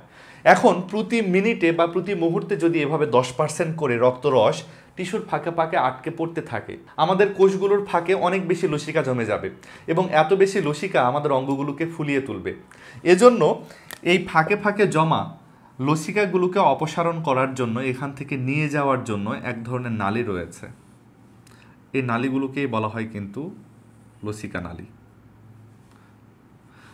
এখন প্রতি মিনিটে বা প্রতি মুহূর্তে যদি এভাবে 10% করে রক্তরস টিস্যুর ফাঁকে ফাঁকে আটকে পড়তে থাকে, আমাদের কোষগুলোর ফাঁকে অনেক বেশি লসিকা জমে যাবে, এবং এত বেশি লসিকা আমাদের অঙ্গগুলোকে ফুলিয়ে তুলবে। এজন্য এই ফাঁকে ফাঁকে জমা লসিকাগুলোকে অপসারণ করার জন্য, এখান থেকে নিয়ে যাওয়ার জন্য এক ধরনের নালী রয়েছে। এই নালীগুলোকেই বলা হয় কিন্তু লসিকা নালী।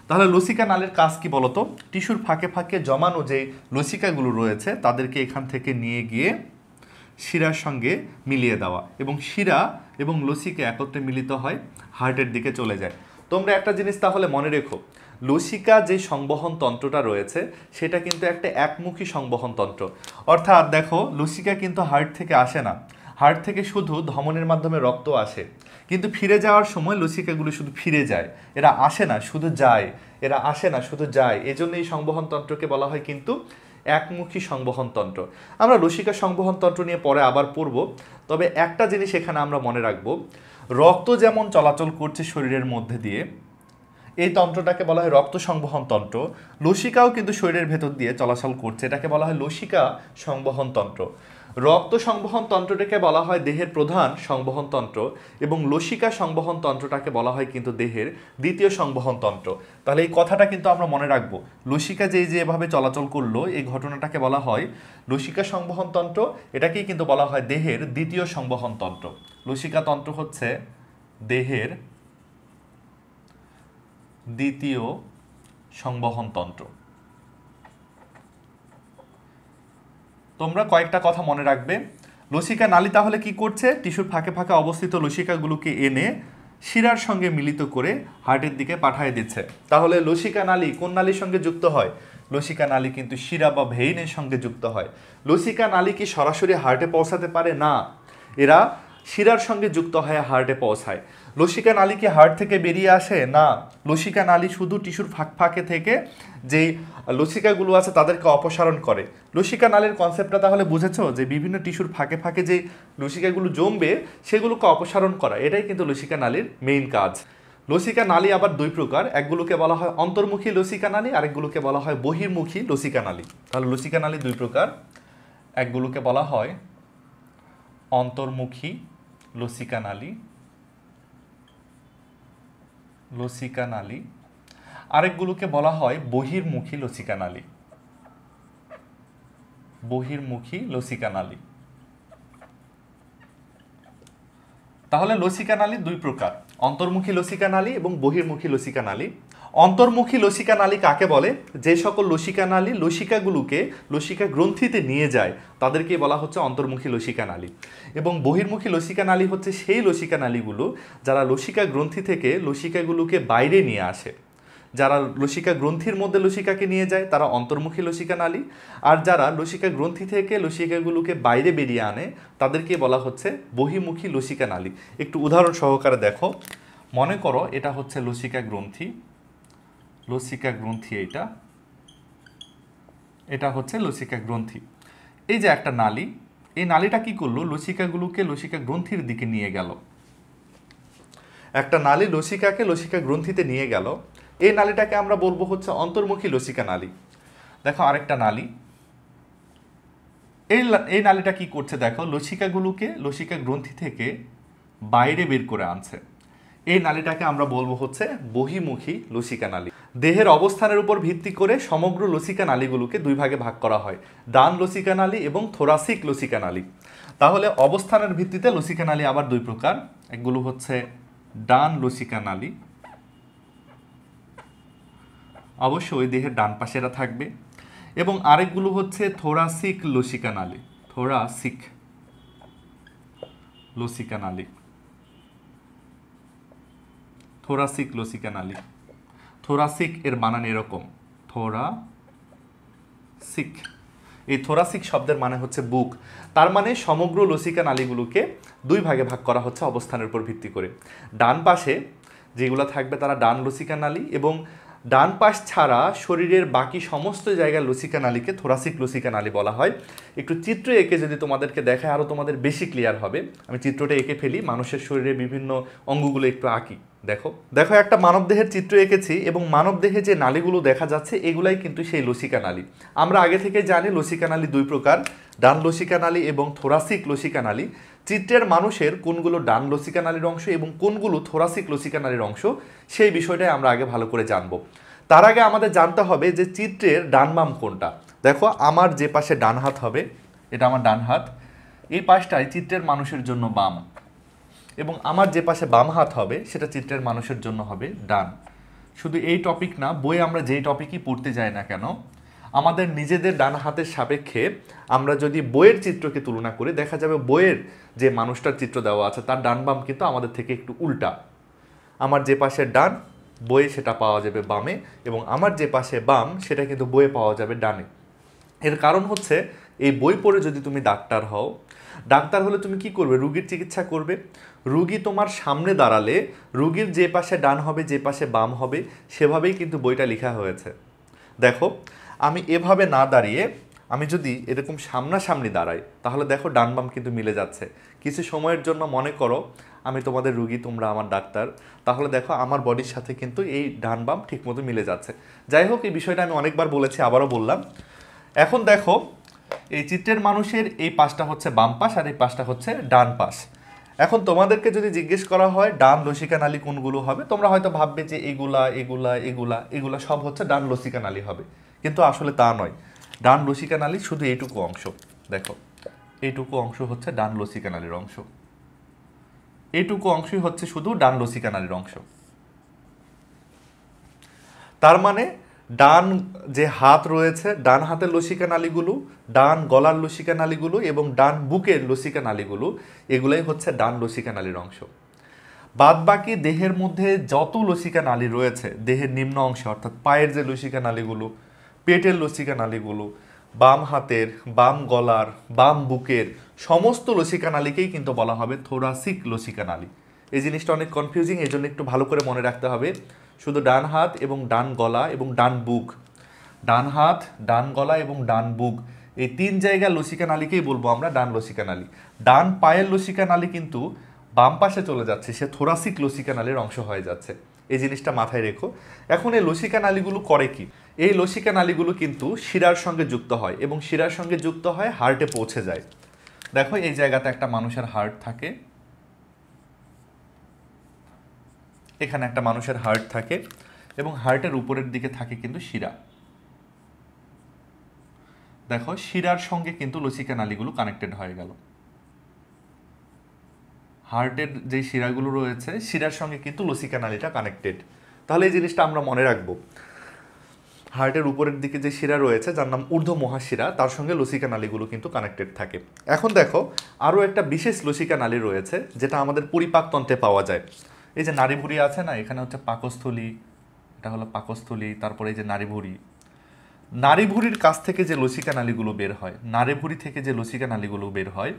তাহলে লসিকা নালীর কাজ কি বলতো? টিস্যুর ফাঁকে ফাঁকে জমানো যে লসিকাগুলো রয়েছে তাদেরকে এখান থেকে নিয়ে গিয়ে শিরার সঙ্গে মিলিয়ে দেওয়া, এবং শিরা এবং লসিকা একত্রে মিলিত হয়, হার্টের দিকে চলে যায়। তোমরা একটা জিনিস তাহলে মনে রেখো, লসিকা যে সংবহন তন্ত্রটা রয়েছে সেটা কিন্তু একটা একমুখী সংবহন তন্ত্র। অর্থাৎ দেখো, লসিকা কিন্তু হার্ট থেকে আসে না, হার্ট থেকে শুধু ধমনের মাধ্যমে রক্ত আসে, কিন্তু ফিরে যাওয়ার সময় লসিকাগুলো শুধু ফিরে যায়, এরা আসে না শুধু যায়, এরা আসে না শুধু যায়। এজন্য এই সংবহন তন্ত্রকে বলা হয় কিন্তু একমুখী সংবহন তন্ত্র। আমরা লসিকা সংবহন তন্ত্র নিয়ে পরে আবার পড়ব, তবে একটা জিনিস এখানে আমরা মনে রাখবো, রক্ত যেমন চলাচল করছে শরীরের মধ্যে দিয়ে, এই তন্ত্রটাকে বলা হয় রক্ত সংবহন তন্ত্র, লসিকাও কিন্তু শরীরের ভেতর দিয়ে চলাচল করছে, এটাকে বলা হয় লসিকা সংবহন তন্ত্র। রক্ত সংবহন তন্ত্রটাকে বলা হয় দেহের প্রধান সংবহন তন্ত্র, এবং লসিকা সংবহন তন্ত্রটাকে বলা হয় কিন্তু দেহের দ্বিতীয় সংবহন তন্ত্র। তাহলে এই কথাটা কিন্তু আমরা মনে রাখবো, লসিকা যেভাবে চলাচল করলো এই ঘটনাটাকে বলা হয় লসিকা সংবহন তন্ত্র, এটাকেই কিন্তু বলা হয় দেহের দ্বিতীয় সংবহন তন্ত্র। লসিকা তন্ত্র হচ্ছে দেহের দ্বিতীয় সংবহন তন্ত্র। তোমরা কয়েকটা কথা মনে রাখবে। লসিকা নালী তাহলে কি করছে? টিস্যুর ফাঁকে ফাঁকে অবস্থিত লসিকাগুলোকে এনে শিরার সঙ্গে মিলিত করে হার্টের দিকে পাঠিয়ে দিচ্ছে। তাহলে লসিকা নালী কোন নালীর সঙ্গে যুক্ত হয়? লসিকা নালী কিন্তু শিরা বা ভেইনের সঙ্গে যুক্ত হয়। লসিকা নালী কি সরাসরি হার্টে পৌঁছাতে পারে? না, এরা শিরার সঙ্গে যুক্ত হয়ে হার্টে পৌঁছায়। লসিকা নালী কি হার্ট থেকে বেরিয়ে আসে? না, লসিকা নালী শুধু টিস্যুর ফাঁকে থেকে যেই লসিকাগুলো আছে তাদেরকে অপসারণ করে। লসিকা নালীর কনসেপ্টটা তাহলে বুঝেছো, যে বিভিন্ন টিস্যুর ফাঁকে যে লসিকাগুলো জমবে সেগুলোকে অপসারণ করা, এটাই কিন্তু লসিকা নালীর মেইন কাজ। লসিকা নালী আবার দুই প্রকার, একগুলোকে বলা হয় অন্তর্মুখী লসিকা নালী, আরেকগুলোকে বলা হয় বহির্মুখী লসিকা নালী। তাহলে লসিকা নালী দুই প্রকার, একগুলোকে বলা হয় অন্তর্মুখী লসিকা নালী, আরেকগুলোকে বলা হয় বহির্মুখী লসিকা নালী, বহির্মুখী লসিকা নালী। তাহলে লসিকা নালী দুই প্রকার, অন্তর্মুখী লসিকা নালী এবং বহির্মুখী লসিকা নালী। অন্তর্মুখী লসিকা নালী কাকে বলে? যে সকল লসিকা নালী লসিকাগুলোকে লসিকা গ্রন্থিতে নিয়ে যায় তাদেরকে বলা হচ্ছে অন্তর্মুখী লসিকা নালী। এবং বহির্মুখী লসিকা নালী হচ্ছে সেই লসিকা নালীগুলো যারা লসিকা গ্রন্থি থেকে লসিকাগুলোকে বাইরে নিয়ে আসে। যারা লসিকা গ্রন্থির মধ্যে লসিকাকে নিয়ে যায় তারা অন্তর্মুখী লসিকা নালী, আর যারা লসিকা গ্রন্থি থেকে লসিকাগুলোকে বাইরে বেরিয়ে আনে তাদেরকে বলা হচ্ছে বহির্মুখী লসিকা নালী। একটু উদাহরণ সহকারে দেখো, মনে করো এটা হচ্ছে লসিকা গ্রন্থি, এটা হচ্ছে লসিকা গ্রন্থি। এই যে একটা নালী, এই নালীটা কি করলো? লসিকাগুলোকে লসিকা গ্রন্থির দিকে নিয়ে গেল। একটা নালী লসিকাকে লসিকা গ্রন্থিতে নিয়ে গেল, এই নালীটাকে আমরা বলবো হচ্ছে অন্তর্মুখী লসিকা নালী। দেখো আরেকটা নালী, এই নালীটা কি করছে? দেখো লসিকাগুলোকে লসিকা গ্রন্থি থেকে বাইরে বের করে আনছে, এই নালীটাকে আমরা বলবো হচ্ছে বহির্মুখী লসিকা নালী। দেহের অবস্থানের উপর ভিত্তি করে সমগ্র লসিকা নালীগুলোকে দুই ভাগে ভাগ করা হয়, ডান লসিকা নালী এবং থোরাসিক লসিকা নালী। তাহলে অবস্থানের ভিত্তিতে লসিকা নালী আবার দুই প্রকার, একগুলো হচ্ছে ডান লসিকা নালী, অবশ্যই দেহের ডান পাশে এরা থাকবে, এবং আরেকগুলো হচ্ছে থোরাসিক লসিকা নালী, থোরাসিক লসিকা নালী, থোরাসিক লসিকা নালী। থোরাসিক এর বানান এরকম, থোরাসিক। এই থোরাসিক শব্দের মানে হচ্ছে বুক। তার মানে সমগ্র লসিকা নালীগুলোকে দুই ভাগে ভাগ করা হচ্ছে অবস্থানের উপর ভিত্তি করে। ডান পাশে যেগুলো থাকবে তারা ডান লসিকা নালী, এবং ডান পাশ ছাড়া শরীরের বাকি সমস্ত জায়গায় লসিকা নালীকে থোরাসিক লসিকা নালী বলা হয়। একটু চিত্র এঁকে যদি তোমাদেরকে দেখায় আরও তোমাদের বেশি ক্লিয়ার হবে। আমি চিত্রটা এঁকে ফেলি, মানুষের শরীরের বিভিন্ন অঙ্গগুলো একটু আঁকি। দেখো দেখো একটা মানবদেহের চিত্র এঁকেছি, এবং মানবদেহে যে নালীগুলো দেখা যাচ্ছে এগুলাই কিন্তু সেই লসিকা নালী। আমরা আগে থেকে জানি লসিকা নালী দুই প্রকার, ডান লসিকা নালী এবং থোরাসিক লসিকা নালী। চিত্রের মানুষের কোনগুলো ডান লসিকা নালীর অংশ এবং কোনগুলো থোরাসিক লসিকা নালীর অংশ সেই বিষয়টাই আমরা আগে ভালো করে জানব। তার আগে আমাদের জানতে হবে যে চিত্রের ডান বাম কোনটা। দেখো আমার যে পাশে ডান হাত হবে এটা আমার ডান হাত, এই পাশটাই চিত্রের মানুষের জন্য বাম, এবং আমার যে পাশে বাম হাত হবে সেটা চিত্রের মানুষের জন্য হবে ডান। শুধু এই টপিক না, বই আমরা যেই টপিকই পড়তে যাই না কেন, আমাদের নিজেদের ডান হাতের সাপেক্ষে আমরা যদি বইয়ের চিত্রকে তুলনা করি দেখা যাবে বইয়ের যে মানুষটার চিত্র দেওয়া আছে তার ডান বাম কিন্তু আমাদের থেকে একটু উল্টা। আমার যে পাশে ডান বইয়ে সেটা পাওয়া যাবে বামে, এবং আমার যে পাশে বাম সেটা কিন্তু বইয়ে পাওয়া যাবে ডানে। এর কারণ হচ্ছে এই বই পড়ে যদি তুমি ডাক্তার হও, ডাক্তার হলে তুমি কি করবে? রুগীর চিকিৎসা করবে। রুগী তোমার সামনে দাঁড়ালে রুগীর যে পাশে ডান হবে যে পাশে বাম হবে সেভাবেই কিন্তু বইটা লেখা হয়েছে। দেখো আমি এভাবে না দাঁড়িয়ে আমি যদি এরকম সামনাসামনি দাঁড়াই তাহলে দেখো ডান বাম কিন্তু মিলে যাচ্ছে। কিছু সময়ের জন্য মনে করো আমি তোমাদের রুগী, তোমরা আমার ডাক্তার, তাহলে দেখো আমার বডির সাথে কিন্তু এই ডান বাম ঠিকমতো মিলে যাচ্ছে। যাই হোক, এই বিষয়টা আমি অনেকবার বলেছি, আবারও বললাম। এখন দেখো এই চিত্রের মানুষের এই পাশটা হচ্ছে বাম পাশ আর এই পাশটা হচ্ছে ডান পাশ। এখন তোমাদেরকে যদি জিজ্ঞেস করা হয় ডান লসিকা নালী কোনগুলো হবে, তোমরা হয়তো ভাববে যে এগুলা এগুলা এগুলা এগুলা সব হচ্ছে ডান লসিকা নালী হবে, কিন্তু আসলে তা নয়। ডান লসিকা নালী শুধু এইটুকু অংশ, দেখো এইটুকু অংশ হচ্ছে ডান লসিকা নালীর অংশ, এইটুকু অংশই হচ্ছে শুধু ডান লসিকা নালীর অংশ। তার মানে ডান যে হাত রয়েছে, ডান হাতের লসিকা নালীগুলো, ডান গলার লসিকা নালীগুলো এবং ডান বুকের লসিকা নালীগুলো, এগুলাই হচ্ছে ডান লসিকা নালীর অংশ। বাদ বাকি দেহের মধ্যে যত লসিকা নালী রয়েছে দেহের নিম্ন অংশে, অর্থাৎ পায়ের যে লসিকা নালীগুলো, পেটের লসিকা নালীগুলো, বাম হাতের, বাম গলার, বাম বুকের সমস্ত লসিকা নালীকেই কিন্তু বলা হবে থোরাসিক লসিকা নালী। এই জিনিসটা অনেক কনফিউজিং, এই জন্য একটু ভালো করে মনে রাখতে হবে। শুধু ডান হাত এবং ডান গলা এবং ডান বুক, ডান হাত, ডান গলা এবং ডান বুক, এই 3 জায়গার লসিকা নালীকেই বলবো আমরা ডান লসিকা নালী। ডান পায়ের লসিকা নালী কিন্তু বাম পাশে চলে যাচ্ছে, সে থোরাসিক লসিকা নালীর অংশ হয়ে যাচ্ছে। এই জিনিসটা মাথায় রেখো। এখন এই লসিকা নালীগুলো করে কি? এই লসিকা নালীগুলো কিন্তু শিরার সঙ্গে যুক্ত হয় এবং শিরার সঙ্গে যুক্ত হয় হার্টে পৌঁছে যায়। দেখো এই জায়গাতে একটা মানুষের হার্ট থাকে, এখানে একটা মানুষের হার্ট থাকে এবং হার্টের উপরের দিকে থাকে কিন্তু শিরা। দেখো শিরার সঙ্গে কিন্তু লসিকা নালীগুলো কানেক্টেড হয়ে গেল। হার্টের যে শিরাগুলো রয়েছে শিরার সঙ্গে কিন্তু লসিকা নালীটা কানেক্টেড। তাহলে এই জিনিসটা আমরা মনে রাখবো। হার্টের উপরের দিকে যে শিরা রয়েছে যার নাম ঊর্ধ্ব মহাশিরা, তার সঙ্গে লসিকা নালীগুলো কিন্তু কানেক্টেড থাকে। এখন দেখো আরও একটা বিশেষ লসিকা নালী রয়েছে যেটা আমাদের পরিপাকতন্ত্রে পাওয়া যায়। এই যে নাড়িভুঁড়ি আছে না, এখানে হচ্ছে পাকস্থলী, এটা হলো পাকস্থলী, তারপরে এই যে নাড়িভুঁড়ি। নাড়িভুঁড়ির কাছ থেকে যে লসিকা নালীগুলো বের হয়, নাড়িভুঁড়ি থেকে যে লসিকা নালীগুলো বের হয়,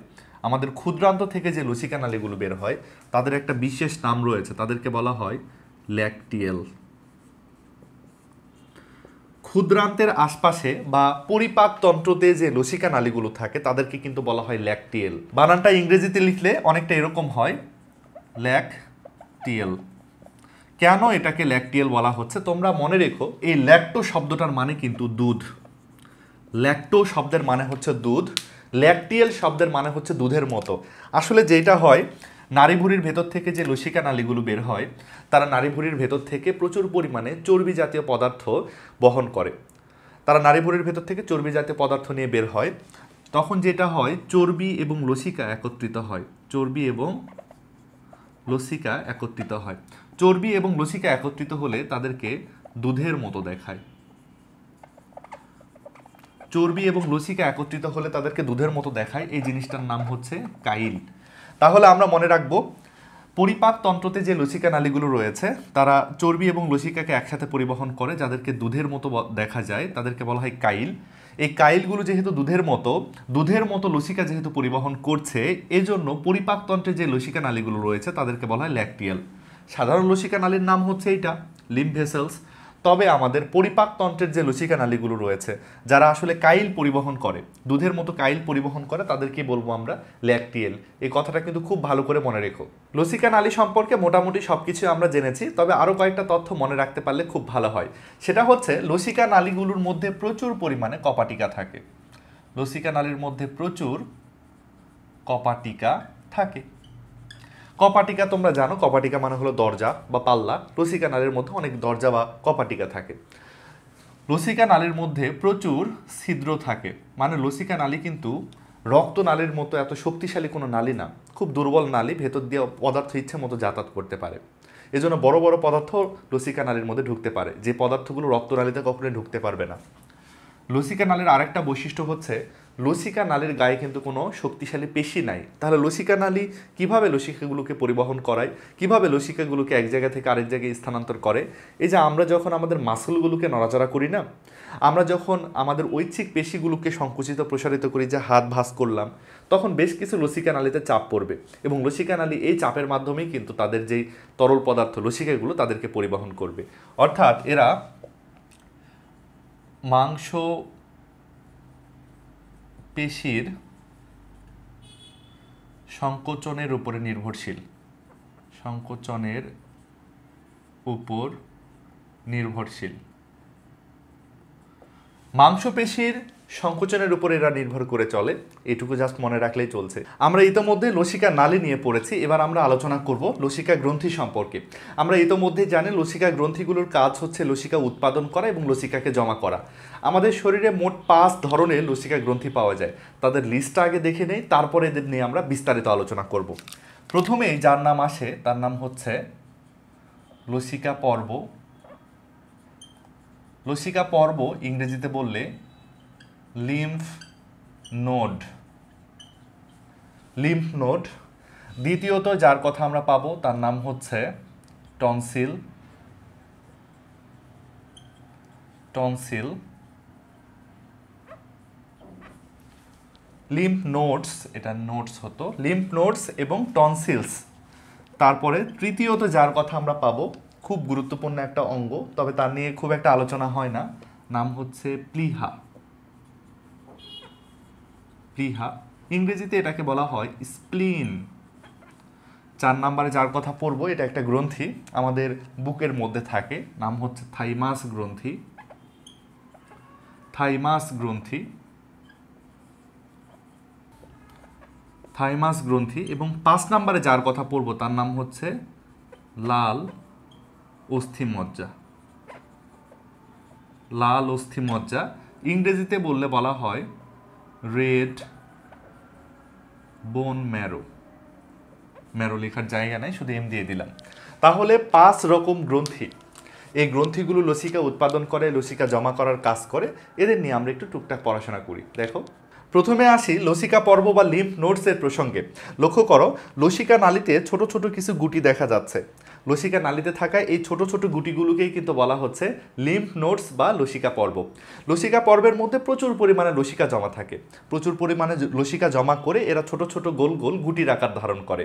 আমাদের ক্ষুদ্রান্ত থেকে যে লসিকা নালীগুলো বের হয়, তাদের একটা বিশেষ নাম রয়েছে, তাদেরকে বলা হয় ল্যাকটিয়েল। ক্ষুদ্রান্তের আশপাশে বা পরিপাকতন্ত্রতে যে লসিকা নালীগুলো থাকে তাদেরকে কিন্তু বলা হয় ল্যাকটিয়েল। বানানটা ইংরেজিতে লিখলে অনেকটা এরকম হয়, ল্যাকটিয়েল। কেন এটাকে ল্যাকটিয়েল বলা হচ্ছে তোমরা মনে রেখো, এই ল্যাকটো শব্দটার মানে কিন্তু দুধ। ল্যাকটো শব্দের মানে হচ্ছে দুধ, ল্যাকটিয়েল শব্দের মানে হচ্ছে দুধের মতো। আসলে যেটা হয়, নাড়িভুঁড়ির ভেতর থেকে যে লসিকা নালীগুলো বের হয় তারা নাড়িভুঁড়ির ভেতর থেকে প্রচুর পরিমাণে চর্বি জাতীয় পদার্থ বহন করে। তারা নাড়িভুঁড়ির ভেতর থেকে চর্বি জাতীয় পদার্থ নিয়ে বের হয়। তখন যেটা হয়, চর্বি এবং লসিকা একত্রিত হয়, চর্বি এবং লসিকা একত্রিত হয়। চর্বি এবং লসিকা একত্রিত হলে তাদেরকে দুধের মতো দেখায়। চর্বি এবং লসিকা একত্রিত হলে তাদেরকে দুধের মতো দেখায়, এই জিনিসটার নাম হচ্ছে কাইল। তাহলে আমরা মনে রাখবো, পরিপাকতন্ত্রতে যে লসিকা নালীগুলো রয়েছে তারা চর্বি এবং লসিকাকে একসাথে পরিবহন করে, যাদেরকে দুধের মতো দেখা যায় তাদেরকে বলা হয় কাইল। এই কাইলগুলো যেহেতু দুধের মতো লসিকা যেহেতু পরিবহন করছে, এজন্য পরিপাকতন্ত্রে যে লসিকা নালীগুলো রয়েছে তাদেরকে বলা হয় ল্যাকটিয়েল। সাধারণ লসিকা নালীর নাম হচ্ছে এইটা লিম্ফ ভেসেলস। তবে আমাদের পরিপাকতন্ত্রের যে লসিকা নালীগুলো রয়েছে যারা আসলে কাইল পরিবহন করে, দুধের মতো কাইল পরিবহন করে, তাদেরকে বলবো আমরা ল্যাকটিয়েল। এই কথাটা কিন্তু খুব ভালো করে মনে রেখো। লসিকা নালী সম্পর্কে মোটামুটি সবকিছু আমরা জেনেছি, তবে আরও কয়েকটা তথ্য মনে রাখতে পারলে খুব ভালো হয়। সেটা হচ্ছে লসিকা নালীগুলোর মধ্যে প্রচুর পরিমাণে কপাটিকা থাকে। লসিকা নালীর মধ্যে প্রচুর কপাটিকা থাকে। কপাটিকা তোমরা জানো, কপাটিকা মানে হলো দরজা বা পাল্লা। লসিকা নালীর মধ্যে অনেক দরজা বা কপাটিকা থাকে। লসিকা নালীর মধ্যে প্রচুর ছিদ্র থাকে, মানে লসিকা নালী কিন্তু রক্ত নালীর মতো এত শক্তিশালী কোনো নালী না, খুব দুর্বল নালী, ভেতর দিয়ে পদার্থ ইচ্ছে মতো যাতায়াত করতে পারে। এজন্য বড় বড় পদার্থ লসিকা নালীর মধ্যে ঢুকতে পারে, যে পদার্থগুলো রক্তনালীতে কখনোই ঢুকতে পারবে না। লসিকা নালীর আরেকটা বৈশিষ্ট্য হচ্ছে, লসিকা নালীর গায়ে কিন্তু কোনো শক্তিশালী পেশি নাই। তাহলে লসিকা নালী কিভাবে লসিকাগুলোকে পরিবহন করায়, কিভাবে লসিকাগুলোকে এক জায়গা থেকে আরেক জায়গায় স্থানান্তর করে? এই যে আমরা যখন আমাদের মাসলগুলোকে নড়াচড়া করি না, আমরা যখন আমাদের ঐচ্ছিক পেশিগুলোকে সংকুচিত প্রসারিত করি, যে হাত ভাঁজ করলাম, তখন বেশ কিছু লসিকা নালীতে চাপ পড়বে এবং লসিকা নালী এই চাপের মাধ্যমেই কিন্তু তাদের যেই তরল পদার্থ লসিকাগুলো তাদেরকে পরিবহন করবে। অর্থাৎ এরা মাংস পেশির সংকোচনের উপরে নির্ভরশীল, সংকোচনের উপর নির্ভরশীল। মাংসপেশির সংকোচনের উপর এরা নির্ভর করে চলে, এটুকু জাস্ট মনে রাখলেই চলছে। আমরা ইতোমধ্যে লসিকা নালী নিয়ে পড়েছি, এবার আমরা আলোচনা করব লসিকা গ্রন্থি সম্পর্কে। আমরা ইতোমধ্যে জানি লসিকা গ্রন্থিগুলোর কাজ হচ্ছে লসিকা উৎপাদন করা এবং লসিকাকে জমা করা। আমাদের শরীরে মোট 5 ধরনের লসিকা গ্রন্থি পাওয়া যায়। তাদের লিস্টটা আগে দেখে নেই, তারপরে এদের নিয়ে আমরা বিস্তারিত আলোচনা করব। প্রথমেই যার নাম আসে তার নাম হচ্ছে লসিকা পর্ব। লসিকা পর্ব ইংরেজিতে বললে লিম্ফ নোড। Lymph node. দ্বিতীয়ত যার কথা আমরা পাবো তার নাম হচ্ছে টনসিল। টনসিল, লিম্ফ নোডস, এটা নোডস হতো, লিম্ফ নোডস এবং টনসিলস। তারপরে তৃতীয়ত যার কথা আমরা পাবো, খুব গুরুত্বপূর্ণ একটা অঙ্গ, তবে তার নিয়ে খুব একটা আলোচনা হয় না, নাম হচ্ছে প্লিহা। প্লিহা, ইংরেজিতে এটাকে বলা হয় স্প্লিন। 4 নম্বরে যার কথা পড়বো, এটা একটা গ্রন্থি আমাদের বুকের মধ্যে থাকে, নাম হচ্ছে থাইমাস গ্রন্থি। থাইমাস গ্রন্থি, থাইমাস গ্রন্থি। এবং 5 নম্বরে যার কথা পড়বো তার নাম হচ্ছে লাল অস্থিমজ্জা। লাল অস্থিমজ্জা, ইংরেজিতে বললে বলা হয় রেড বোন ম্যারো। ম্যারো লেখার জায়গা নাই, শুধু এম দিয়ে দিলাম। তাহলে 5 রকম গ্রন্থি, এই গ্রন্থিগুলো লসিকা উৎপাদন করে, লসিকা জমা করার কাজ করে। এদের নিয়ে আমরা একটু টুকটাক পড়াশোনা করি। দেখো, প্রথমে আসি লসিকা পর্ব বা লিম্ফ নোডসের প্রসঙ্গে। লক্ষ্য করো, লসিকা নালীতে ছোট ছোট কিছু গুটি দেখা যাচ্ছে। লসিকা নালীতে থাকা এই ছোট ছোট গুটিগুলোকেই কিন্তু বলা হচ্ছে লিম্ফ নোডস বা লসিকা পর্ব। লসিকা পর্বের মধ্যে প্রচুর পরিমাণে লসিকা জমা থাকে। প্রচুর পরিমাণে লসিকা জমা করে এরা ছোট ছোট গোল গোল গুটির আকার ধারণ করে।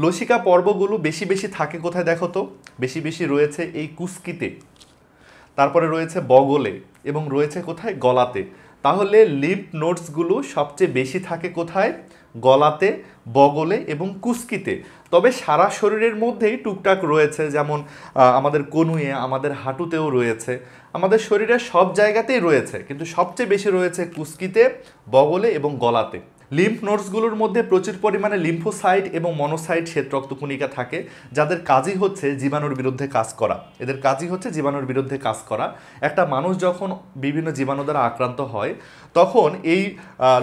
লসিকা পর্বগুলো বেশি বেশি থাকে কোথায় দেখো তো? বেশি বেশি রয়েছে এই কুস্কিতে, তারপরে রয়েছে বগলে এবং রয়েছে কোথায়? গলাতে। তাহলে লিম্ফ নোডসগুলো সবচেয়ে বেশি থাকে কোথায়? গলাতে, বগলে এবং কুস্কিতে। তবে সারা শরীরের মধ্যেই টুকটাক রয়েছে, যেমন আমাদের কনুয়ে, আমাদের হাঁটুতেও রয়েছে, আমাদের শরীরের সব জায়গাতেই রয়েছে, কিন্তু সবচেয়ে বেশি রয়েছে কুস্কিতে, বগলে এবং গলাতে। লিম্ফ নোডসগুলোর মধ্যে প্রচুর পরিমাণে লিম্ফোসাইট এবং মনোসাইট শ্বেত রক্তকণিকা থাকে, যাদের কাজই হচ্ছে জীবাণুর বিরুদ্ধে কাজ করা। এদের কাজই হচ্ছে জীবাণুর বিরুদ্ধে কাজ করা। একটা মানুষ যখন বিভিন্ন জীবাণু দ্বারা আক্রান্ত হয়, তখন এই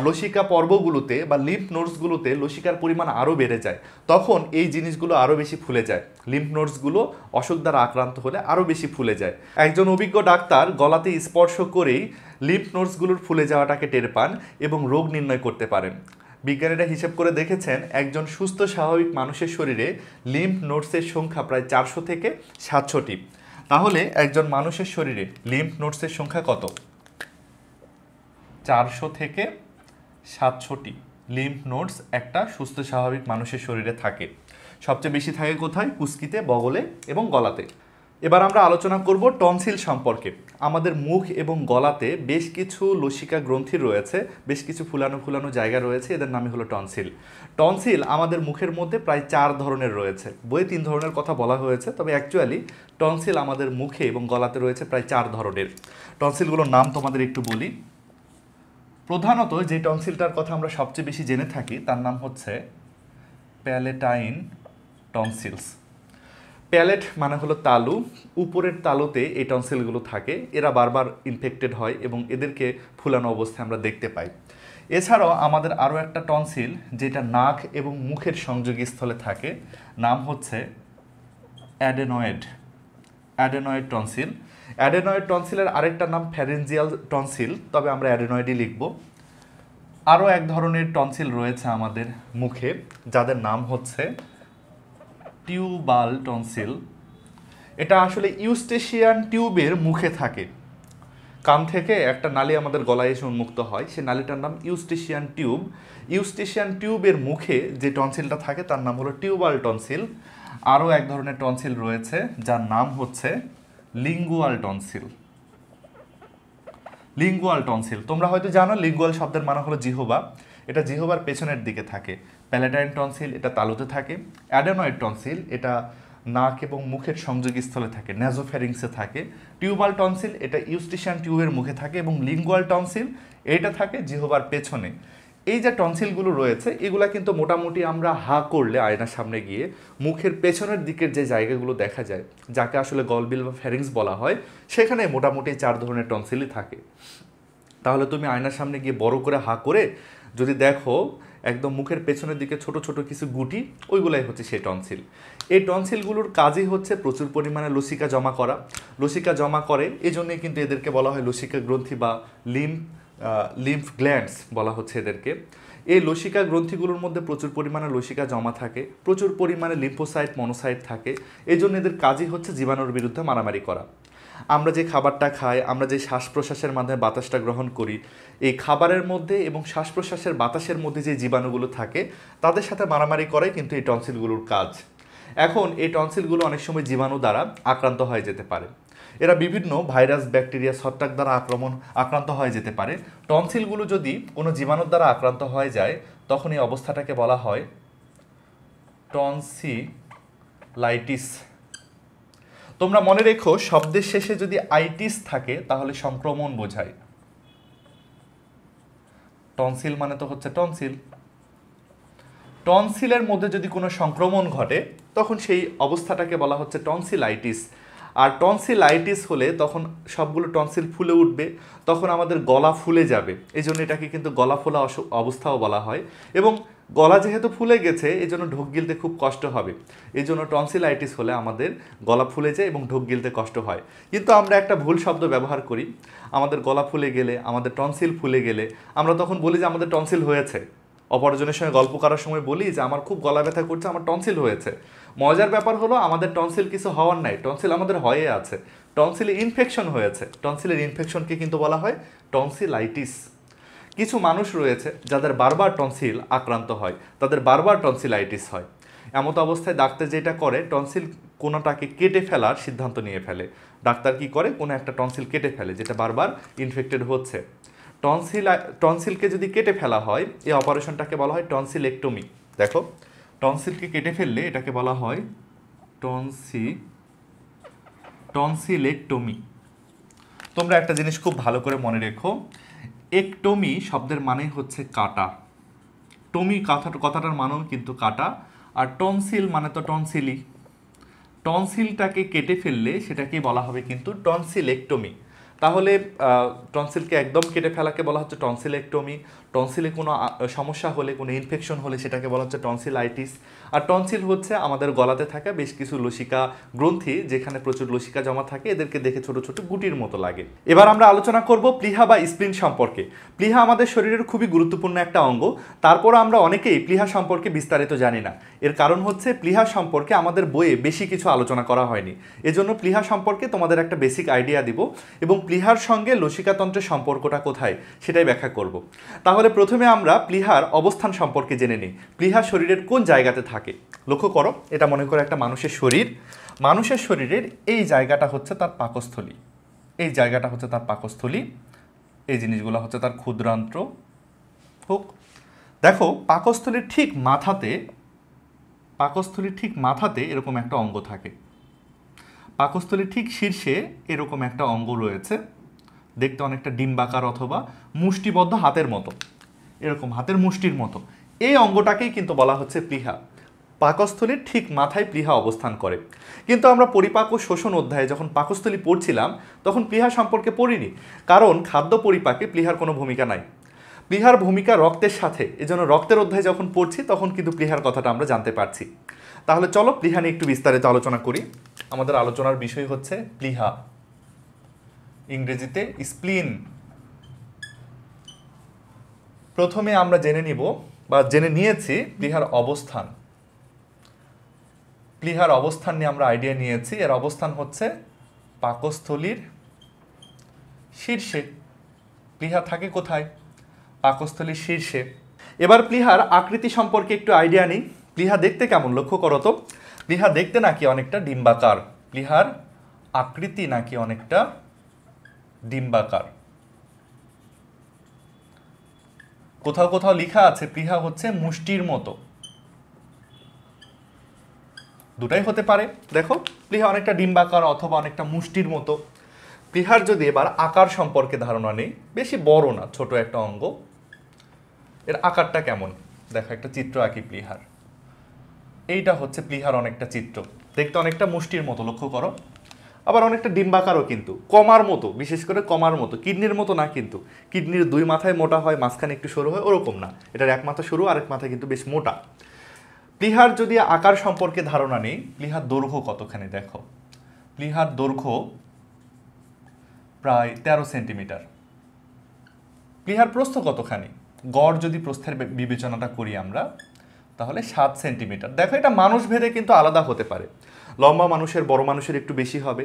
লসিকা পর্বগুলোতে বা লিম্ফ নোডসগুলোতে লসিকার পরিমাণ আরও বেড়ে যায়। তখন এই জিনিসগুলো আরও বেশি ফুলে যায়। লিম্ফ নোডসগুলো অসুখ দ্বারা আক্রান্ত হলে আরও বেশি ফুলে যায়। একজন অভিজ্ঞ ডাক্তার গলাতে স্পর্শ করেই লিম্ফ নোডসগুলোর ফুলে যাওয়াটাকে টের পান এবং রোগ নির্ণয় করতে পারেন। বিজ্ঞানীরা হিসেব করে দেখেছেন, একজন সুস্থ স্বাভাবিক মানুষের শরীরে লিম্ফ নোডসের সংখ্যা প্রায় 400 থেকে 700টি। তাহলে একজন মানুষের শরীরে লিম্ফ নোডসের সংখ্যা কত? 400 থেকে 700টি লিম্ফ নোডস একটা সুস্থ স্বাভাবিক মানুষের শরীরে থাকে। সবচেয়ে বেশি থাকে কোথায়? কুস্কিতে, বগলে এবং গলাতে। এবার আমরা আলোচনা করব টনসিল সম্পর্কে। আমাদের মুখ এবং গলাতে বেশ কিছু লসিকা গ্রন্থি রয়েছে, বেশ কিছু ফুলানো ফুলানো জায়গা রয়েছে, এদের নামই হলো টনসিল। টনসিল আমাদের মুখের মধ্যে প্রায় 4 ধরনের রয়েছে। বইয়ে 3 ধরনের কথা বলা হয়েছে, তবে অ্যাকচুয়ালি টনসিল আমাদের মুখে এবং গলাতে রয়েছে প্রায় 4 ধরনের। টনসিলগুলোর নাম তোমাদের একটু বলি। প্রধানত যে টনসিলটার কথা আমরা সবচেয়ে বেশি জেনে থাকি তার নাম হচ্ছে প্যালেটাইন টনসিলস। প্যালেট মানে হলো তালু, উপরের তালুতে এই টনসিলগুলো থাকে। এরা বারবার ইনফেক্টেড হয় এবং এদেরকে ফুলানো অবস্থায় আমরা দেখতে পাই। এছাড়াও আমাদের আরও একটা টনসিল যেটা নাক এবং মুখের সংযোগস্থলে থাকে, নাম হচ্ছে অ্যাডেনয়েড। Adenoid tonsil. অ্যাডেনয়েড টনসিলের আরেকটা নাম ফ্যারেঞ্জিয়াল টনসিল, তবে আমরা অ্যাডেনয়েডই লিখব। আরও এক ধরনের টনসিল রয়েছে আমাদের মুখে, যাদের নাম হচ্ছে টিউবাল টনসিল। এটা আসলে ইউস্টেশিয়ান টিউবের মুখে থাকে। কান থেকে একটা নালী আমাদের গলায় এসে উন্মুক্ত হয়, সেই নালীটার নাম ইউস্টেশিয়ান টিউব। ইউস্টেশিয়ান টিউবের মুখে যে টনসিলটা থাকে তার নাম হলো টিউবাল টনসিল। আরও এক ধরনের টনসিল রয়েছে যার নাম হচ্ছে লিঙ্গুয়াল টনসিল। লিঙ্গুয়াল টনসিল তোমরা হয়তো জানো, লিঙ্গুয়াল শব্দের মানে হলো জিহ্বা। এটা জিহ্বার পেছনের দিকে থাকে। প্যালেটাইন টনসিল এটা তালুতে থাকে। অ্যাডেনয়েড টনসিল এটা নাক এবং মুখের সংযোগস্থলে থাকে, ন্যাজোফ্যারিংসে থাকে। টিউবাল টনসিল এটা ইউস্টেশিয়ান টিউবের মুখে থাকে এবং লিঙ্গুয়াল টনসিল এটা থাকে জিহ্বার পেছনে। এই যে টনসিলগুলো রয়েছে এগুলা কিন্তু মোটামুটি আমরা হা করলে আয়নার সামনে গিয়ে মুখের পেছনের দিকের যে জায়গাগুলো দেখা যায়, যাকে আসলে গলবিল বা ফ্যারিংস বলা হয়, সেখানে মোটামুটি 4 ধরনের টনসিলই থাকে। তাহলে তুমি আয়নার সামনে গিয়ে বড় করে হা করে যদি দেখো একদম মুখের পেছনের দিকে ছোট ছোট কিছু গুটি, ওইগুলাই হচ্ছে সেই টনসিল। এই টনসিলগুলোর কাজই হচ্ছে প্রচুর পরিমাণে লসিকা জমা করা। লসিকা জমা করে, এই জন্যই কিন্তু এদেরকে বলা হয় লসিকা গ্রন্থি বা লিম্ফ গ্ল্যান্ডস বলা হচ্ছে এদেরকে। এই লসিকা গ্রন্থিগুলোর মধ্যে প্রচুর পরিমাণে লসিকা জমা থাকে, প্রচুর পরিমাণে লিম্ফোসাইট মনোসাইট থাকে। এই জন্য এদের কাজই হচ্ছে জীবাণুর বিরুদ্ধে মারামারি করা। আমরা যে খাবারটা খাই, আমরা যে শ্বাস প্রশ্বাসের মাধ্যমে বাতাসটা গ্রহণ করি, এই খাবারের মধ্যে এবং শ্বাস প্রশ্বাসের বাতাসের মধ্যে যে জীবাণুগুলো থাকে তাদের সাথে মারামারি করাই কিন্তু এই টনসিলগুলোর কাজ। এখন এই টনসিলগুলো অনেক সময় জীবাণু দ্বারা আক্রান্ত হয়ে যেতে পারে। এরা বিভিন্ন ভাইরাস, ব্যাকটেরিয়া, ছত্রাক দ্বারা আক্রান্ত হয়ে যেতে পারে। টনসিলগুলো যদি কোনো জীবাণুর দ্বারা আক্রান্ত হয়ে যায় তখন এই অবস্থাটাকে বলা হয় টনসিলাইটিস। তোমরা মনে রেখো, শব্দের শেষে যদি আইটিস থাকে তাহলে সংক্রমণ বোঝায়। টনসিল মানে তো হচ্ছে টনসিল। টনসিলের মধ্যে যদি কোনো সংক্রমণ ঘটে তখন সেই অবস্থাটাকে বলা হচ্ছে টনসিলাইটিস। আর টনসিলাইটিস হলে তখন সবগুলো টনসিল ফুলে উঠবে, তখন আমাদের গলা ফুলে যাবে। এই জন্য এটাকে কিন্তু গলা ফোলা অবস্থাও বলা হয়। এবং গলা যেহেতু ফুলে গেছে এই জন্য ঢোক গিলতে খুব কষ্ট হবে। এই জন্য টনসিলাইটিস হলে আমাদের গলা ফুলে যায় এবং ঢোক গিলতে কষ্ট হয়। কিন্তু আমরা একটা ভুল শব্দ ব্যবহার করি, আমাদের গলা ফুলে গেলে, আমাদের টনসিল ফুলে গেলে আমরা তখন বলি যে আমাদের টনসিল হয়েছে। অপরজনের সঙ্গে গল্প করার সময় বলি যে আমার খুব গলা ব্যথা করছে, আমার টনসিল হয়েছে। মজার ব্যাপার হলো আমাদের টনসিল কিছু হওয়ার নাই, টনসিল আমাদের হয়ে আছে। টনসিলে ইনফেকশন হয়েছে। টনসিলের ইনফেকশনকে কিন্তু বলা হয় টনসিলাইটিস। কিছু মানুষ রয়েছে যাদের বারবার টনসিল আক্রান্ত হয়, তাদের বারবার টনসিলাইটিস হয়। এমত অবস্থায় ডাক্তার যেটা করে, টনসিল কোনোটাকে কেটে ফেলার সিদ্ধান্ত নিয়ে ফেলে। ডাক্তার কি করে, কোনো একটা টনসিল কেটে ফেলে যেটা বারবার ইনফেক্টেড হচ্ছে। টনসিলকে যদি কেটে ফেলা হয় এই অপারেশনটাকে বলা হয় টনসিলেক্টমি। দেখো, টনসিলকে কেটে ফেললে এটাকে বলা হয় টনসিলেক্টমি। তোমরা একটা জিনিস খুব ভালো করে মনে রেখো, একটমি শব্দের মানে হচ্ছে কাটা। টমি কথাটার মানেও কিন্তু কাটা। আর টনসিল মানে তো টনসিলই। টনসিলটাকে কেটে ফেললে সেটাকেই বলা হবে কিন্তু টনসিলেক্টমি। তাহলে টনসিলকে একদম কেটে ফেলাকে বলা হচ্ছে টনসিলেক্টমি। টনসিলে কোনো সমস্যা হলে, কোনো ইনফেকশন হলে সেটাকে বলা হচ্ছে টনসিলাইটিস। আর টনসিল হচ্ছে আমাদের গলাতে থাকা বেশ কিছু লসিকা গ্রন্থি, যেখানে প্রচুর লসিকা জমা থাকে, এদেরকে দেখে ছোট ছোট গুটির মতো লাগে। এবার আমরা আলোচনা করব প্লীহা বা স্প্লিন সম্পর্কে। প্লীহা আমাদের শরীরের খুবই গুরুত্বপূর্ণ একটা অঙ্গ, তারপর আমরা অনেকেই প্লীহা সম্পর্কে বিস্তারিত জানি না। এর কারণ হচ্ছে প্লীহা সম্পর্কে আমাদের বইয়ে বেশি কিছু আলোচনা করা হয়নি। এজন্য প্লীহা সম্পর্কে তোমাদের একটা বেসিক আইডিয়া দিব এবং প্লীহার সঙ্গে লসিকাতন্ত্রের সম্পর্কটা কোথায় সেটাই ব্যাখ্যা করব। তাহলে প্রথমে আমরা প্লীহার অবস্থান সম্পর্কে জেনে নিই। প্লীহা শরীরের কোন জায়গাতে থাকে? লক্ষ্য করো, এটা মনে করো একটা মানুষের শরীর। মানুষের শরীরের এই জায়গাটা হচ্ছে তার পাকস্থলী। এই জায়গাটা হচ্ছে তার পাকস্থলী। এই জিনিসগুলো হচ্ছে তার ক্ষুদ্রান্ত্র হোক। দেখো, পাকস্থলীর ঠিক মাথাতে এরকম একটা অঙ্গ থাকে। পাকস্থলীর ঠিক শীর্ষে এরকম একটা অঙ্গ রয়েছে, দেখতে অনেকটা ডিম্বাকার অথবা মুষ্টিবদ্ধ হাতের মতো, এরকম হাতের মুষ্টির মতো। এই অঙ্গটাকেই কিন্তু বলা হচ্ছে প্লীহা। পাকস্থলীর ঠিক মাথায় প্লীহা অবস্থান করে। কিন্তু আমরা পরিপাক ও শোষণ অধ্যায়ে যখন পাকস্থলী পড়ছিলাম তখন প্লীহা সম্পর্কে পড়িনি, কারণ খাদ্য পরিপাকে প্লীহার কোনো ভূমিকা নাই। প্লীহার ভূমিকা রক্তের সাথে, এজন্য রক্তের অধ্যায়ে যখন পড়ছি তখন কিন্তু প্লীহার কথাটা আমরা জানতে পারছি। তাহলে চলো প্লীহা নিয়ে একটু বিস্তারিত আলোচনা করি। আমাদের আলোচনার বিষয় হচ্ছে প্লীহা, ইংরেজিতে স্প্লিন। প্রথমে আমরা জেনে নিয়েছি প্লীহার অবস্থান। প্লীহার অবস্থান নিয়ে আমরা আইডিয়া নিয়েছি। এর অবস্থান হচ্ছে পাকস্থলীর শীর্ষে। প্লীহা থাকে কোথায়? পাকস্থলীর শীর্ষে। এবার প্লীহার আকৃতি সম্পর্কে একটু আইডিয়া নিই। প্লীহা দেখতে কেমন লক্ষ্য করো তো। প্লীহা দেখতে নাকি অনেকটা ডিম্বাকার। প্লীহার আকৃতি নাকি অনেকটা ডিম্বাকার। কোথাও কোথাও লেখা আছে প্লীহা হচ্ছে মুষ্টির মতো। দুটাই হতে পারে। দেখো, প্লীহা অনেকটা ডিম্বাকার অথবা অনেকটা মুষ্টির মতো। প্লীহার যদি এবার আকার সম্পর্কে ধারণা নেই, বেশি বড় না, ছোট একটা অঙ্গ। এর আকারটা কেমন দেখো, একটা চিত্র আঁকি প্লীহার। এইটা হচ্ছে প্লীহার অনেকটা চিত্র, দেখতে অনেকটা মুষ্টির মতো লক্ষ্য করো। আবার অনেকটা ডিম্বাকারও, কিন্তু কমার মতো, বিশেষ করে কমার মতো, কিডনির মতো না কিন্তু। কিডনির দুই মাথায় মোটা হয়, মাঝখানে একটু সরু হয়, ওরকম না। এটার এক মাথা সরু, আরেক মাথা কিন্তু বেশ মোটা। প্লীহার যদি আকার সম্পর্কে ধারণা নেই, প্লীহার দৈর্ঘ্য কতখানি দেখো। প্লীহার দৈর্ঘ্য প্রায় 13 সেন্টিমিটার। প্লীহার প্রস্থ কতখানি? গড় যদি প্রস্থের বিবেচনাটা করি আমরা, তাহলে 7 সেন্টিমিটার। দেখো এটা মানুষ ভেদে কিন্তু আলাদা হতে পারে, লম্বা মানুষের বড় মানুষের একটু বেশি হবে,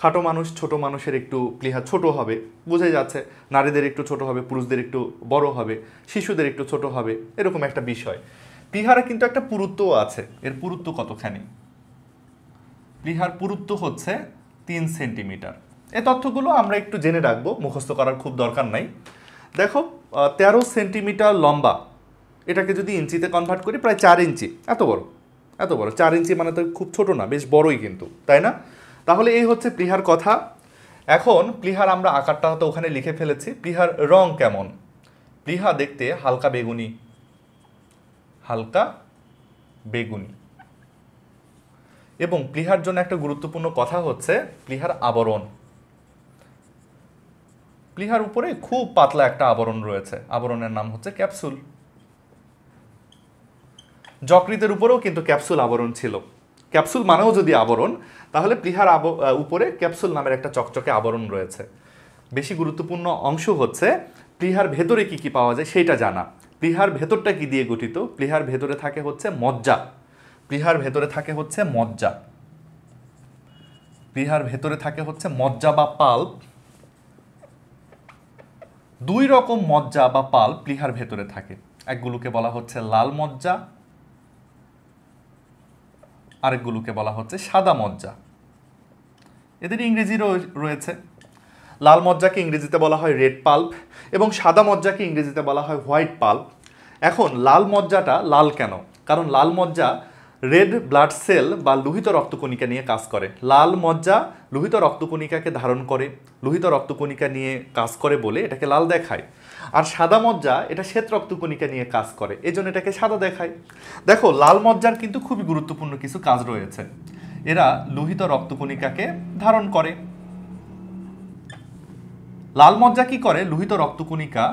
খাটো মানুষ ছোট মানুষের একটু প্লীহা ছোট হবে, বোঝাই যাচ্ছে, নারীদের একটু ছোট হবে, পুরুষদের একটু বড় হবে, শিশুদের একটু ছোট হবে, এরকম একটা বিষয়। প্লীহার কিন্তু একটা পুরুত্বও আছে, এর পুরুত্ব কতখানি? প্লীহার পুরুত্ব হচ্ছে 3 সেন্টিমিটার। এই তথ্যগুলো আমরা একটু জেনে রাখবো, মুখস্থ করার খুব দরকার নাই। দেখো 13 সেন্টিমিটার লম্বা, এটাকে যদি ইঞ্চিতে কনভার্ট করি প্রায় 4 ইঞ্চি, এত বড় 4 ইঞ্চি মানে তো খুব ছোট না, বেশ বড়ই কিন্তু, তাই না? তাহলে এই হচ্ছে প্লীহার কথা। এখন প্লীহার আমরা আকারটা তো ওখানে লিখে ফেলেছি। প্লীহার রং কেমন? প্লীহা দেখতে হালকা বেগুনি, হালকা বেগুনি। এবং প্লীহার জন্য একটা গুরুত্বপূর্ণ কথা হচ্ছে প্লীহার আবরণ। প্লীহার উপরে খুব পাতলা একটা আবরণ রয়েছে, আবরণের নাম হচ্ছে ক্যাপসুল। যকৃতের উপরেও কিন্তু ক্যাপসুল আবরণ ছিল। ক্যাপসুল মানেও যদি আবরণ, তাহলে প্লীহার উপরে ক্যাপসুল নামের একটা চকচকে আবরণ রয়েছে। বেশি গুরুত্বপূর্ণ অংশ হচ্ছে প্লীহার ভেতরে কি কি পাওয়া যায় সেটা জানা। প্লীহার ভেতরটা কি দিয়ে গঠিত? প্লীহার ভেতরে থাকে হচ্ছে মজ্জা। প্লীহার ভেতরে থাকে হচ্ছে মজ্জা। প্লীহার ভেতরে থাকে হচ্ছে মজ্জা বা পাল্প। 2 রকম মজ্জা বা পাল্প প্লীহার ভেতরে থাকে। একগুলোকে বলা হচ্ছে লাল মজ্জা, আরেকগুলোকে বলা হচ্ছে সাদা মজ্জা। এদের ইংরেজিরও রয়েছে। লাল মজ্জাকে ইংরেজিতে বলা হয় রেড পাল্প এবং সাদা মজ্জাকে ইংরেজিতে বলা হয় হোয়াইট পাল্প। এখন লাল মজ্জাটা লাল কেন? কারণ লাল মজ্জা রেড ব্লাড সেল বা লোহিত রক্তকণিকা নিয়ে কাজ করে। লাল মজ্জা লোহিত রক্তকণিকাকে ধারণ করে, লোহিত রক্তকণিকা নিয়ে কাজ করে বলে এটাকে লাল দেখায়। আর সাদা মজ্জা এটা শ্বেত রক্তকণিকা নিয়ে কাজ করে, এজন্য এটাকে সাদা দেখায়। দেখো লাল মজ্জার কিন্তু খুবই গুরুত্বপূর্ণ কিছু কাজ রয়েছে। এরা লোহিত রক্তকণিকাকে ধারণ করে। লাল মজ্জা কি করে? লোহিত রক্তকণিকা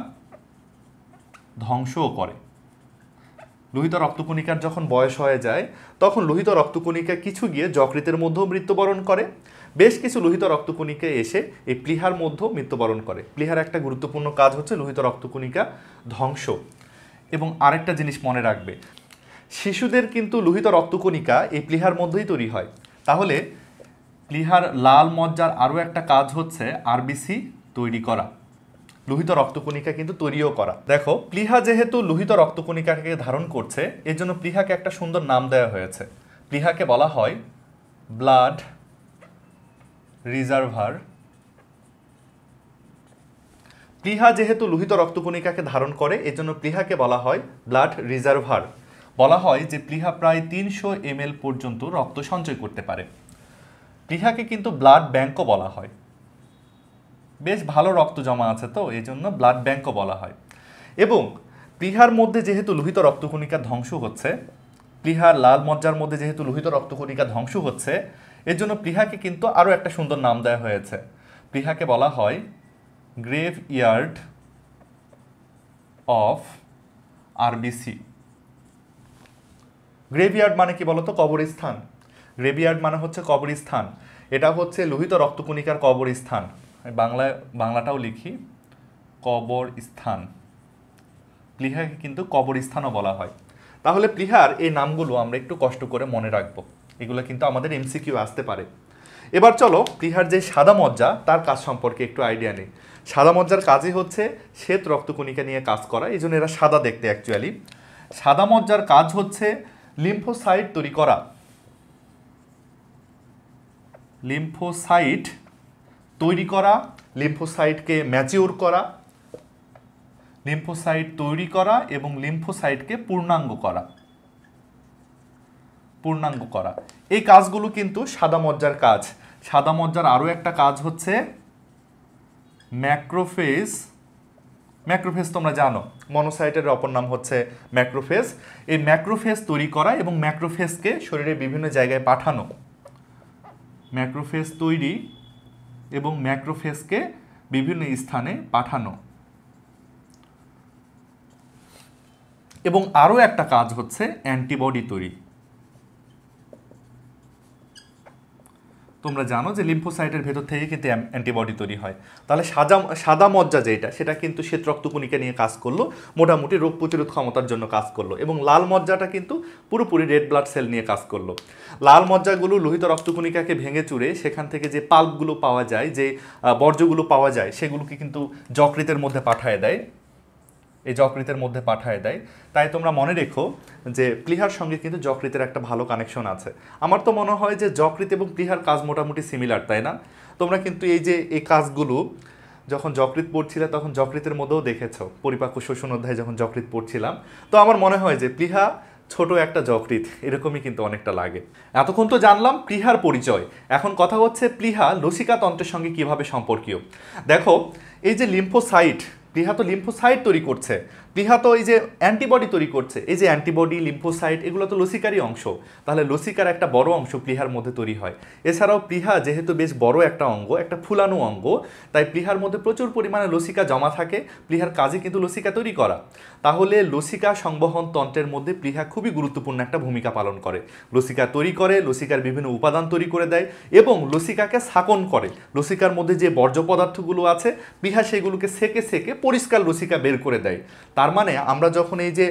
ধ্বংসও করে। লোহিত রক্তকণিকার যখন বয়স হয়ে যায় তখন লোহিত রক্তকণিকা কিছু গিয়ে যকৃতের মধ্যেও মৃত্যুবরণ করে, বেশ কিছু লোহিত রক্তকণিকা এসে এই প্লীহার মধ্যেও মৃত্যুবরণ করে। প্লীহার একটা গুরুত্বপূর্ণ কাজ হচ্ছে লোহিত রক্তকণিকা ধ্বংস। এবং আরেকটা জিনিস মনে রাখবে, শিশুদের কিন্তু লোহিত রক্তকণিকা এই প্লীহার মধ্যেই তৈরি হয়। তাহলে প্লীহার লাল মজ্জার আরও একটা কাজ হচ্ছে আরবিসি তৈরি করা, লোহিত রক্তকণিকা কিন্তু তৈরিও করা। দেখো প্লীহা যেহেতু লোহিত রক্তকণিকাকে ধারণ করছে, এর জন্য প্লীহাকে একটা সুন্দর নাম দেওয়া হয়েছে। প্লীহাকে বলা হয় ব্লাড রিজার্ভার। প্লীহা যেহেতু লোহিত রক্তকণিকাকে ধারণ করে, এর জন্য প্লীহাকে বলা হয় ব্লাড রিজার্ভার। বলা হয় যে প্লীহা প্রায় 300 ml পর্যন্ত রক্ত সঞ্চয় করতে পারে। প্লীহাকে কিন্তু ব্লাড ব্যাংকও বলা হয়, বেশ ভালো রক্ত জমা আছে তো এই জন্য ব্লাড ব্যাংকও বলা হয়। এবং প্লীহার মধ্যে যেহেতু লোহিত রক্তকণিকা ধ্বংস হচ্ছে, প্লীহার লাল মজ্জার মধ্যে যেহেতু লোহিত রক্তকণিকা ধ্বংস হচ্ছে, এর জন্য প্লীহাকে কিন্তু আরও একটা সুন্দর নাম দেওয়া হয়েছে। প্লীহাকে বলা হয় grave yard of RBC. Graveyard মানে কি বলতো? কবরস্থান। গ্রেভিয়ার্ড মানে হচ্ছে কবরস্থান। এটা হচ্ছে লোহিত রক্তকণিকার কবরস্থান। বাংলাটাও লিখি কবরস্থান। প্লীহাকে কিন্তু কবরস্থানও বলা হয়। তাহলে প্লীহার এই নামগুলো আমরা একটু কষ্ট করে মনে রাখবো, এগুলো কিন্তু আমাদের এমসিকিউ আসতে পারে। এবার চলো প্লীহার যে সাদা মজ্জা তার কাজ সম্পর্কে একটু আইডিয়া নেই। সাদা মজ্জার কাজই হচ্ছে শ্বেত রক্তকণিকা নিয়ে কাজ করা, এই জন্য এরা সাদা দেখতে অ্যাকচুয়ালি। সাদা মজ্জার কাজ হচ্ছে লিম্ফোসাইট তৈরি করা। লিম্ফোসাইট তৈরি করা, লিম্ফোসাইটকে ম্যাচিউর করা, লিম্ফোসাইট তৈরি করা এবং লিম্ফোসাইটকে পূর্ণাঙ্গ করা। পূর্ণাঙ্গ করা এই কাজগুলো কিন্তু সাদা মজ্জার কাজ। সাদা মজ্জার আরও একটা কাজ হচ্ছে ম্যাক্রোফেজ। ম্যাক্রোফেজ তোমরা জানো, মনোসাইটের অপর নাম হচ্ছে ম্যাক্রোফেজ। এই ম্যাক্রোফেজ তৈরি করা এবং ম্যাক্রোফেজকে শরীরের বিভিন্ন জায়গায় পাঠানো। ম্যাক্রোফেজ তৈরি এবং ম্যাক্রোফেজকে বিভিন্ন স্থানে পাঠানো। এবং আরও একটা কাজ হচ্ছে অ্যান্টিবডি তৈরি। তোমরা জানো যে লিম্ফোসাইটের ভেতর থেকে কিন্তু অ্যান্টিবডি তৈরি হয়। তাহলে সাদা সাদা মজ্জা যেটা, সেটা কিন্তু শ্বেত রক্তকণিকা নিয়ে কাজ করলো, মোটামুটি রোগ প্রতিরোধ ক্ষমতার জন্য কাজ করলো। এবং লাল মজ্জাটা কিন্তু পুরোপুরি রেড ব্লাড সেল নিয়ে কাজ করলো। লাল মজ্জাগুলো লোহিত রক্তকণিকাকে ভেঙে চুরে সেখান থেকে যে পাল্পগুলো পাওয়া যায়, যে বর্জ্যগুলো পাওয়া যায়, সেগুলোকে কিন্তু যকৃতের মধ্যে পাঠায় দেয়, এই যকৃতের মধ্যে পাঠায় দেয়। তাই তোমরা মনে রেখো যে প্লীহার সঙ্গে কিন্তু যকৃতের একটা ভালো কানেকশন আছে। আমার তো মনে হয় যে যকৃত এবং প্লীহার কাজ মোটামুটি সিমিলার, তাই না? তোমরা কিন্তু এই যে এই কাজগুলো যখন যকৃত পড়ছিলে তখন যকৃতের মধ্যেও দেখেছো, পরিপাক্ব শোষণ অধ্যায়ে যখন যকৃত পড়ছিলাম। তো আমার মনে হয় যে প্লীহা ছোট একটা যকৃত, এরকমই কিন্তু অনেকটা লাগে। এতক্ষণ তো জানলাম প্লীহার পরিচয়, এখন কথা হচ্ছে প্লীহা লসিকা তন্ত্রের সঙ্গে কিভাবে সম্পর্কীয়। দেখো, এই যে লিম্ফোসাইট, প্লীহা তো লিম্ফোসাইট তৈরি করছে, প্লীহা তো এই যে অ্যান্টিবডি তৈরি করছে, এই যে অ্যান্টিবডি, লিম্ফোসাইট, এগুলো তো লসিকারই অংশ। তাহলে লসিকার একটা বড় অংশ প্লীহার মধ্যে তৈরি হয়। এছাড়াও প্লীহা যেহেতু বেশ বড় একটা অঙ্গ, একটা ফুলানো অঙ্গ, তাই প্লীহার মধ্যে প্রচুর পরিমাণে লসিকা জমা থাকে। প্লীহার কাজে কিন্তু লসিকা তৈরি করা। তাহলে লসিকা সংবহন তন্ত্রের মধ্যে প্লীহা খুবই গুরুত্বপূর্ণ একটা ভূমিকা পালন করে। লসিকা তৈরি করে, লসিকার বিভিন্ন উপাদান তৈরি করে দেয় এবং লসিকাকে শাকন করে। লসিকার মধ্যে যে বর্জ্য পদার্থগুলো আছে, প্লীহা সেগুলোকে সেকে সেকে পরিষ্কার লসিকা বের করে দেয়। তার মানে আমরা যখন এই যে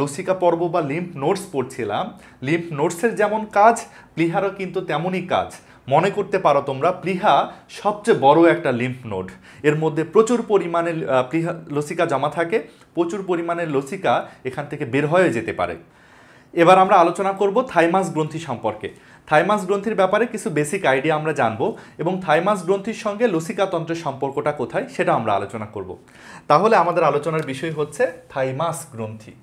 লসিকা পর্ব বা লিম্ফ নোডস পড়ছিলাম, লিম্ফ নোডসের যেমন কাজ, প্লীহারও কিন্তু তেমনই কাজ। মনে করতে পারো তোমরা, প্লীহা সবচেয়ে বড় একটা লিম্ফ নোড। এর মধ্যে প্রচুর পরিমাণে প্লীহা লসিকা জমা থাকে, প্রচুর পরিমাণে লসিকা এখান থেকে বের হয়ে যেতে পারে। এবার আমরা আলোচনা করব থাইমাস গ্রন্থি সম্পর্কে। থাইমাস গ্রন্থির ব্যাপারে কিছু বেসিক আইডিয়া আমরা জানবো এবং থাইমাস গ্রন্থির সঙ্গে লসিকাতন্ত্রের সম্পর্কটা কোথায় সেটা আমরা আলোচনা করব। তাহলে আমাদের আলোচনার বিষয় হচ্ছে থাইমাস গ্রন্থি।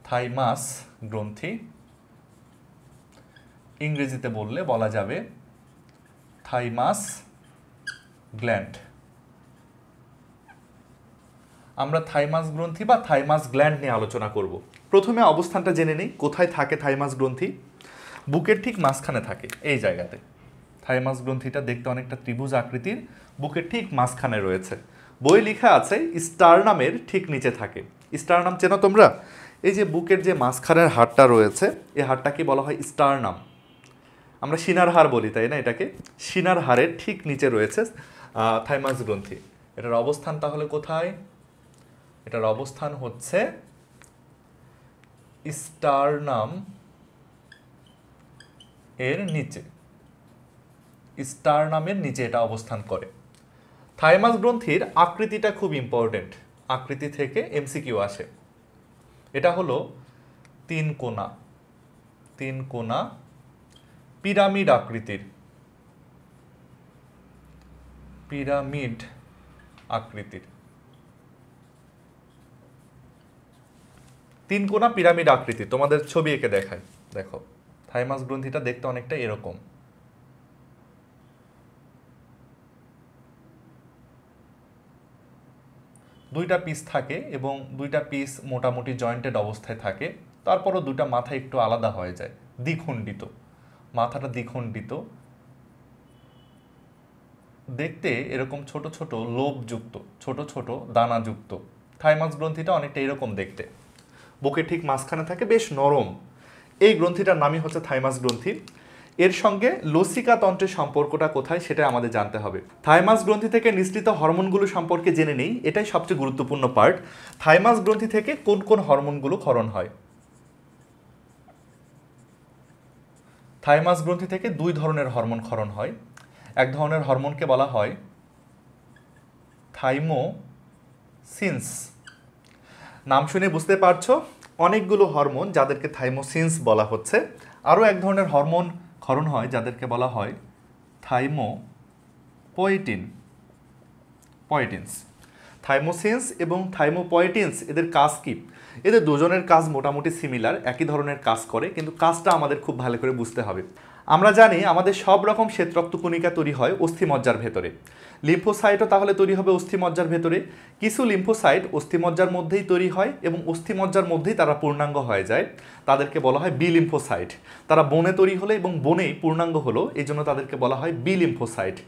থাইমাস গ্রন্থি, ইংরেজিতে বললে বলা যাবে থাইমাস গ্ল্যান্ড। আমরা থাইমাস গ্রন্থি বা থাইমাস গ্ল্যান্ড নিয়ে আলোচনা করব। প্রথমে অবস্থানটা জেনে নেই, কোথায় থাকে থাইমাস গ্রন্থি। বুকের ঠিক মাঝখানে থাকে, এই জায়গাতে। থাইমাস গ্রন্থিটা দেখতে অনেকটা ত্রিভুজ আকৃতির, বুকের ঠিক মাঝখানে রয়েছে। বই লেখা আছে স্টারনামের ঠিক নিচে থাকে। স্টারনাম চেনো তোমরা? এই যে বুকের যে মাঝখানের হাড়টা রয়েছে, এই হাড়টাকে বলা হয় স্টারনাম। আমরা সিনার হাড় বলি, তাই না? এটাকে সিনার হাড়ের ঠিক নিচে রয়েছে থাইমাস গ্রন্থি। এটার অবস্থান তাহলে কোথায়? এটার অবস্থান হচ্ছে স্টারনাম এর নিচে। স্টারনামের নিচে এটা অবস্থান করে। থাইমাস গ্রন্থির আকৃতিটা খুব ইম্পর্টেন্ট, আকৃতি থেকে এমসিকিউ আসে। এটা হলো তিন কোণা পিরামিড আকৃতির, পিরামিড আকৃতির, তিন কোণা পিরামিড আকৃতি। তোমাদের ছবি এঁকে দেখায়, দেখো থাইমাস গ্রন্থিটা দেখতে অনেকটা এরকম। দুইটা পিস থাকে এবং দুইটা পিস মোটামুটি জয়েন্টেড অবস্থায় থাকে। তারপরও দুটা মাথা একটু আলাদা হয়ে যায়, দ্বিখণ্ডিত, মাথাটা দ্বিখণ্ডিত, দেখতে এরকম ছোট ছোট লোবযুক্ত, ছোট ছোট দানাযুক্ত। থাইমাস গ্রন্থিটা অনেকটা এরকম দেখতে, বুকে ঠিক মাঝখানে থাকে, বেশ নরম। এই গ্রন্থিটার নামই হচ্ছে থাইমাস গ্রন্থি। এর সঙ্গে লসিকা তন্ত্রের সম্পর্কটা কোথায় সেটা আমাদের জানতে হবে। থাইমাস গ্রন্থি থেকে নিঃসৃত হরমোনগুলো সম্পর্কে জেনে নেই, এটাই সবচেয়ে গুরুত্বপূর্ণ পার্ট। থাইমাস গ্রন্থি থেকে কোন কোন হরমোনগুলো ক্ষরণ হয়? থাইমাস গ্রন্থি থেকে দুই ধরনের হরমোন ক্ষরণ হয়। এক ধরনের হরমোনকে বলা হয় থাইমোসিনস। নাম শুনে বুঝতে পারছো, অনেকগুলো হরমোন যাদেরকে থাইমোসিনস বলা হচ্ছে। আরও এক ধরনের হরমোন ক্ষরণ হয় যাদেরকে বলা হয় থাইমোপয়েটিনস। থাইমোসিনস এবং থাইমোপয়েটিনস, এদের কাজ কি? এদের দুজনের কাজ মোটামুটি সিমিলার, একই ধরনের কাজ করে, কিন্তু কাজটা আমাদের খুব ভালো করে বুঝতে হবে। আমরা জানি আমাদের সব রকম শ্বেত রক্তকণিকা তৈরি হয় অস্থিমজ্জার ভেতরে। লিম্ফোসাইটও তাহলে তৈরি হবে অস্থিমজ্জার ভেতরে। কিছু লিম্ফোসাইট অস্থিমজ্জার মধ্যেই তৈরি হয় এবং অস্থিমজ্জার মধ্যেই তারা পূর্ণাঙ্গ হয়ে যায়, তাদেরকে বলা হয় বি লিম্ফোসাইট। তারা বনে তৈরি হলে এবং বনেই পূর্ণাঙ্গ হলো, এই জন্য তাদেরকে বলা হয় বি লিম্ফোসাইট।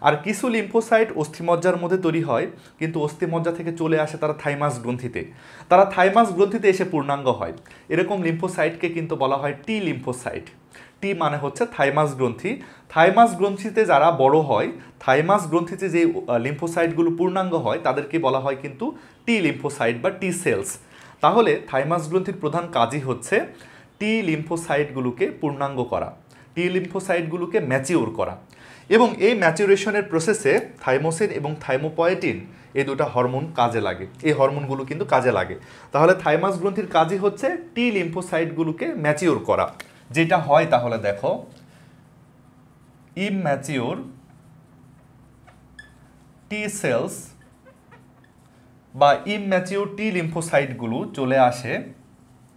আর কিছু লিম্ফোসাইট অস্থিমজ্জার মধ্যে তৈরি হয়, কিন্তু অস্থিমজ্জা থেকে চলে আসে তারা থাইমাস গ্রন্থিতে, তারা থাইমাস গ্রন্থিতে এসে পূর্ণাঙ্গ হয়। এরকম লিম্ফোসাইটকে কিন্তু বলা হয় টি লিম্ফোসাইট। টি মানে হচ্ছে থাইমাস গ্রন্থি। থাইমাস গ্রন্থিতে যারা বড় হয়, থাইমাস গ্রন্থিতে যে লিম্ফোসাইটগুলো পূর্ণাঙ্গ হয় তাদেরকে বলা হয় কিন্তু টি লিম্ফোসাইট বা টি সেলস। তাহলে থাইমাস গ্রন্থির প্রধান কাজই হচ্ছে টি লিম্ফোসাইটগুলোকে পূর্ণাঙ্গ করা, টি লিম্ফোসাইটগুলোকে ম্যাচিওর করা। এবং এই ম্যাচুরেশনের প্রসেসে থাইমোসিন এবং থাইমোপয়েটিন এই দুটো হরমোন কাজে লাগে, এই হরমোনগুলো কিন্তু কাজে লাগে। তাহলে থাইমাস গ্রন্থির কাজই হচ্ছে টি লিম্ফোসাইটগুলোকে ম্যাচিওর করা। যেটা হয় তাহলে দেখো, ইমম্যাচিওর টি সেলস বা ইমম্যাচিওর টি লিম্ফোসাইটগুলো চলে আসে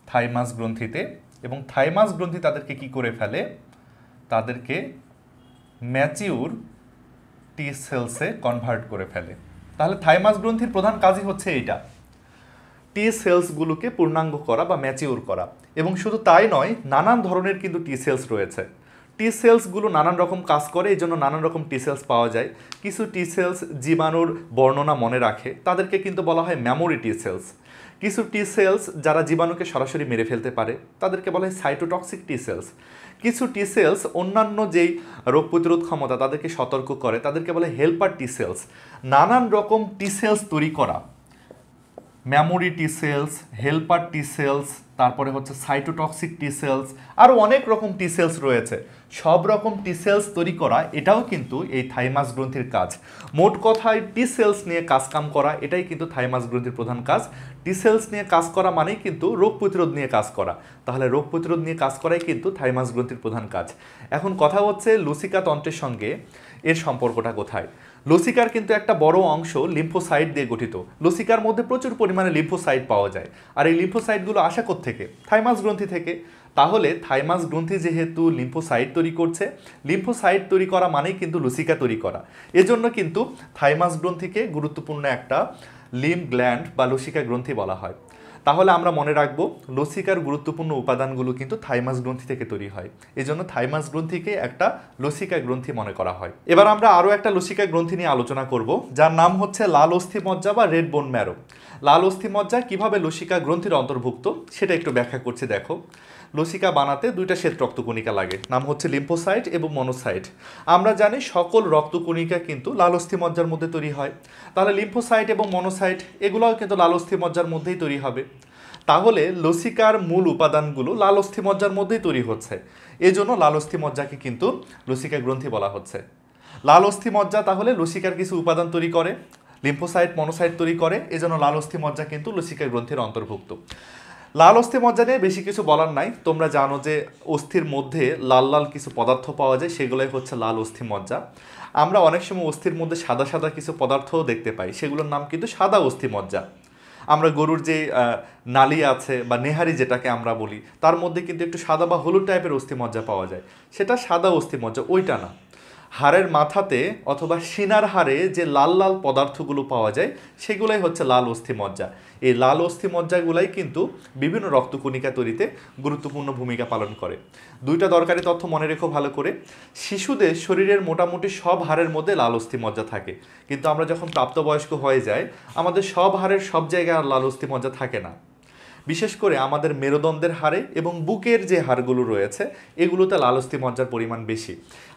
থাইমাস গ্রন্থিতে, এবং থাইমাস গ্রন্থি তাদেরকে কি করে ফেলে, তাদেরকে ম্যাচিওর টি সেলসে কনভার্ট করে ফেলে। তাহলে থাইমাস গ্রন্থির প্রধান কাজই হচ্ছে এইটা, টি সেলসগুলোকে পূর্ণাঙ্গ করা বা ম্যাচিওর করা। এবং শুধু তাই নয়, নানান ধরনের কিন্তু টি সেলস রয়েছে। টি সেলসগুলো নানান রকম কাজ করে, এই জন্য নানান রকম টি সেলস পাওয়া যায়। কিছু টি সেলস জীবাণুর বর্ণনা মনে রাখে, তাদেরকে কিন্তু বলা হয় মেমোরি টি সেলস। কিছু টি সেলস যারা জীবাণুকে সরাসরি মেরে ফেলতে পারে, তাদেরকে বলা হয় সাইটোটক্সিক টি সেলস। কিছু টি সেলস অন্যান্য যেই রোগ প্রতিরোধ ক্ষমতা তাদেরকে সতর্ক করে, তাদেরকে বলে হেল্পার টি সেলস। নানান রকম টি সেলস তৈরি করা, মেমোরি টি সেলস, হেল্পার টি সেলস, তারপরে হচ্ছে সাইটোটক্সিক টি সেলস, আরও অনেক রকম টি সেলস রয়েছে। সব রকম টি সেলস তৈরি করা এটাও কিন্তু এই থাইমাস গ্রন্থির কাজ। মোট কথায় টি সেলস নিয়ে কাজকাম করা এটাই কিন্তু থাইমাস গ্রন্থির প্রধান কাজ। টি সেলস নিয়ে কাজ করা মানেই কিন্তু রোগ প্রতিরোধ নিয়ে কাজ করা। তাহলে রোগ প্রতিরোধ নিয়ে কাজ করাই কিন্তু থাইমাস গ্রন্থির প্রধান কাজ। এখন কথা হচ্ছে লসিকা তন্ত্রের সঙ্গে এর সম্পর্কটা কোথায়। লসিকার কিন্তু একটা বড় অংশ লিম্ফোসাইট দিয়ে গঠিত। লসিকার মধ্যে প্রচুর পরিমাণে লিম্ফোসাইট পাওয়া যায়, আর এই লিম্ফোসাইটগুলো আসা থেকে থাইমাস গ্রন্থি থেকে। তাহলে থাইমাস গ্রন্থি যেহেতু লিম্ফোসাইট তৈরি করছে, লিম্ফোসাইট তৈরি করা মানেই কিন্তু লসিকা তৈরি করা। এজন্য কিন্তু থাইমাস গ্রন্থিকে গুরুত্বপূর্ণ একটা লিম্ফ গ্ল্যান্ড বা লসিকা গ্রন্থি বলা হয়। তাহলে আমরা মনে রাখবো লসিকার গুরুত্বপূর্ণ উপাদানগুলো কিন্তু থাইমাস গ্রন্থি থেকে তৈরি হয়। এজন্য থাইমাস গ্রন্থিকে একটা লসিকা গ্রন্থি মনে করা হয়। এবার আমরা আরও একটা লসিকা গ্রন্থি নিয়ে আলোচনা করব, যার নাম হচ্ছে লাল অস্থিমজ্জা বা রেড বোন ম্যারো। লাল অস্থিমজ্জা কিভাবে লসিকা গ্রন্থির অন্তর্ভুক্ত সেটা একটু ব্যাখ্যা করছি। দেখো, লসিকা বানাতে দুইটা শ্বেত রক্তকণিকা লাগে, নাম হচ্ছে লিম্ফোসাইট এবং মনোসাইট। আমরা জানি সকল রক্তকণিকা কিন্তু লাল অস্থিমজ্জার মধ্যে তৈরি হয়। তাহলে লিম্ফোসাইট এবং মনোসাইট এগুলোও কিন্তু লাল অস্থিমজ্জার মধ্যেই তৈরি হবে। তাহলে লসিকার মূল উপাদানগুলো লাল অস্থিমজ্জার মধ্যেই তৈরি হচ্ছে, এজন্য লাল অস্থিমজ্জাকে কিন্তু লসিকা গ্রন্থি বলা হচ্ছে। লাল অস্থিমজ্জা তাহলে লসিকার কিছু উপাদান তৈরি করে, লিম্ফোসাইট মনোসাইট তৈরি করে, এজন্য লাল অস্থিমজ্জা কিন্তু লসিকা গ্রন্থির অন্তর্ভুক্ত। লাল অস্থিমজ্জা নিয়ে বেশি কিছু বলার নাই, তোমরা জানো যে অস্থির মধ্যে লাল লাল কিছু পদার্থ পাওয়া যায়, সেগুলোই হচ্ছে লাল অস্থিমজ্জা। আমরা অনেক সময় অস্থির মধ্যে সাদা সাদা কিছু পদার্থও দেখতে পাই, সেগুলোর নাম কিন্তু সাদা অস্থিমজ্জা। আমরা গরুর যে নালী আছে বা নেহারি যেটাকে আমরা বলি, তার মধ্যে কিন্তু একটু সাদা বা হলুদ টাইপের অস্থিমজ্জা পাওয়া যায়, সেটা সাদা অস্থিমজ্জা, ওইটা না। হাড়ের মাথাতে অথবা সিনার হাড়ে যে লাল লাল পদার্থগুলো পাওয়া যায় সেগুলাই হচ্ছে লাল অস্থিমজ্জা। এই লাল অস্থিমজ্জাগুলাই কিন্তু বিভিন্ন রক্তকণিকা তৈরিতে গুরুত্বপূর্ণ ভূমিকা পালন করে। দুইটা দরকারি তথ্য মনে রেখো ভালো করে। শিশুদের শরীরের মোটামুটি সব হাড়ের মধ্যে লাল অস্থিমজ্জা থাকে, কিন্তু আমরা যখন প্রাপ্তবয়স্ক হয়ে যাই আমাদের সব হাড়ের সব জায়গায় আর লাল অস্থিমজ্জা থাকে না। বিশেষ করে আমাদের মেরুদণ্ডের হাড়ে এবং বুকের যে হাড়গুলো রয়েছে এগুলোতে লাল অস্থিমজ্জার পরিমাণ বেশি।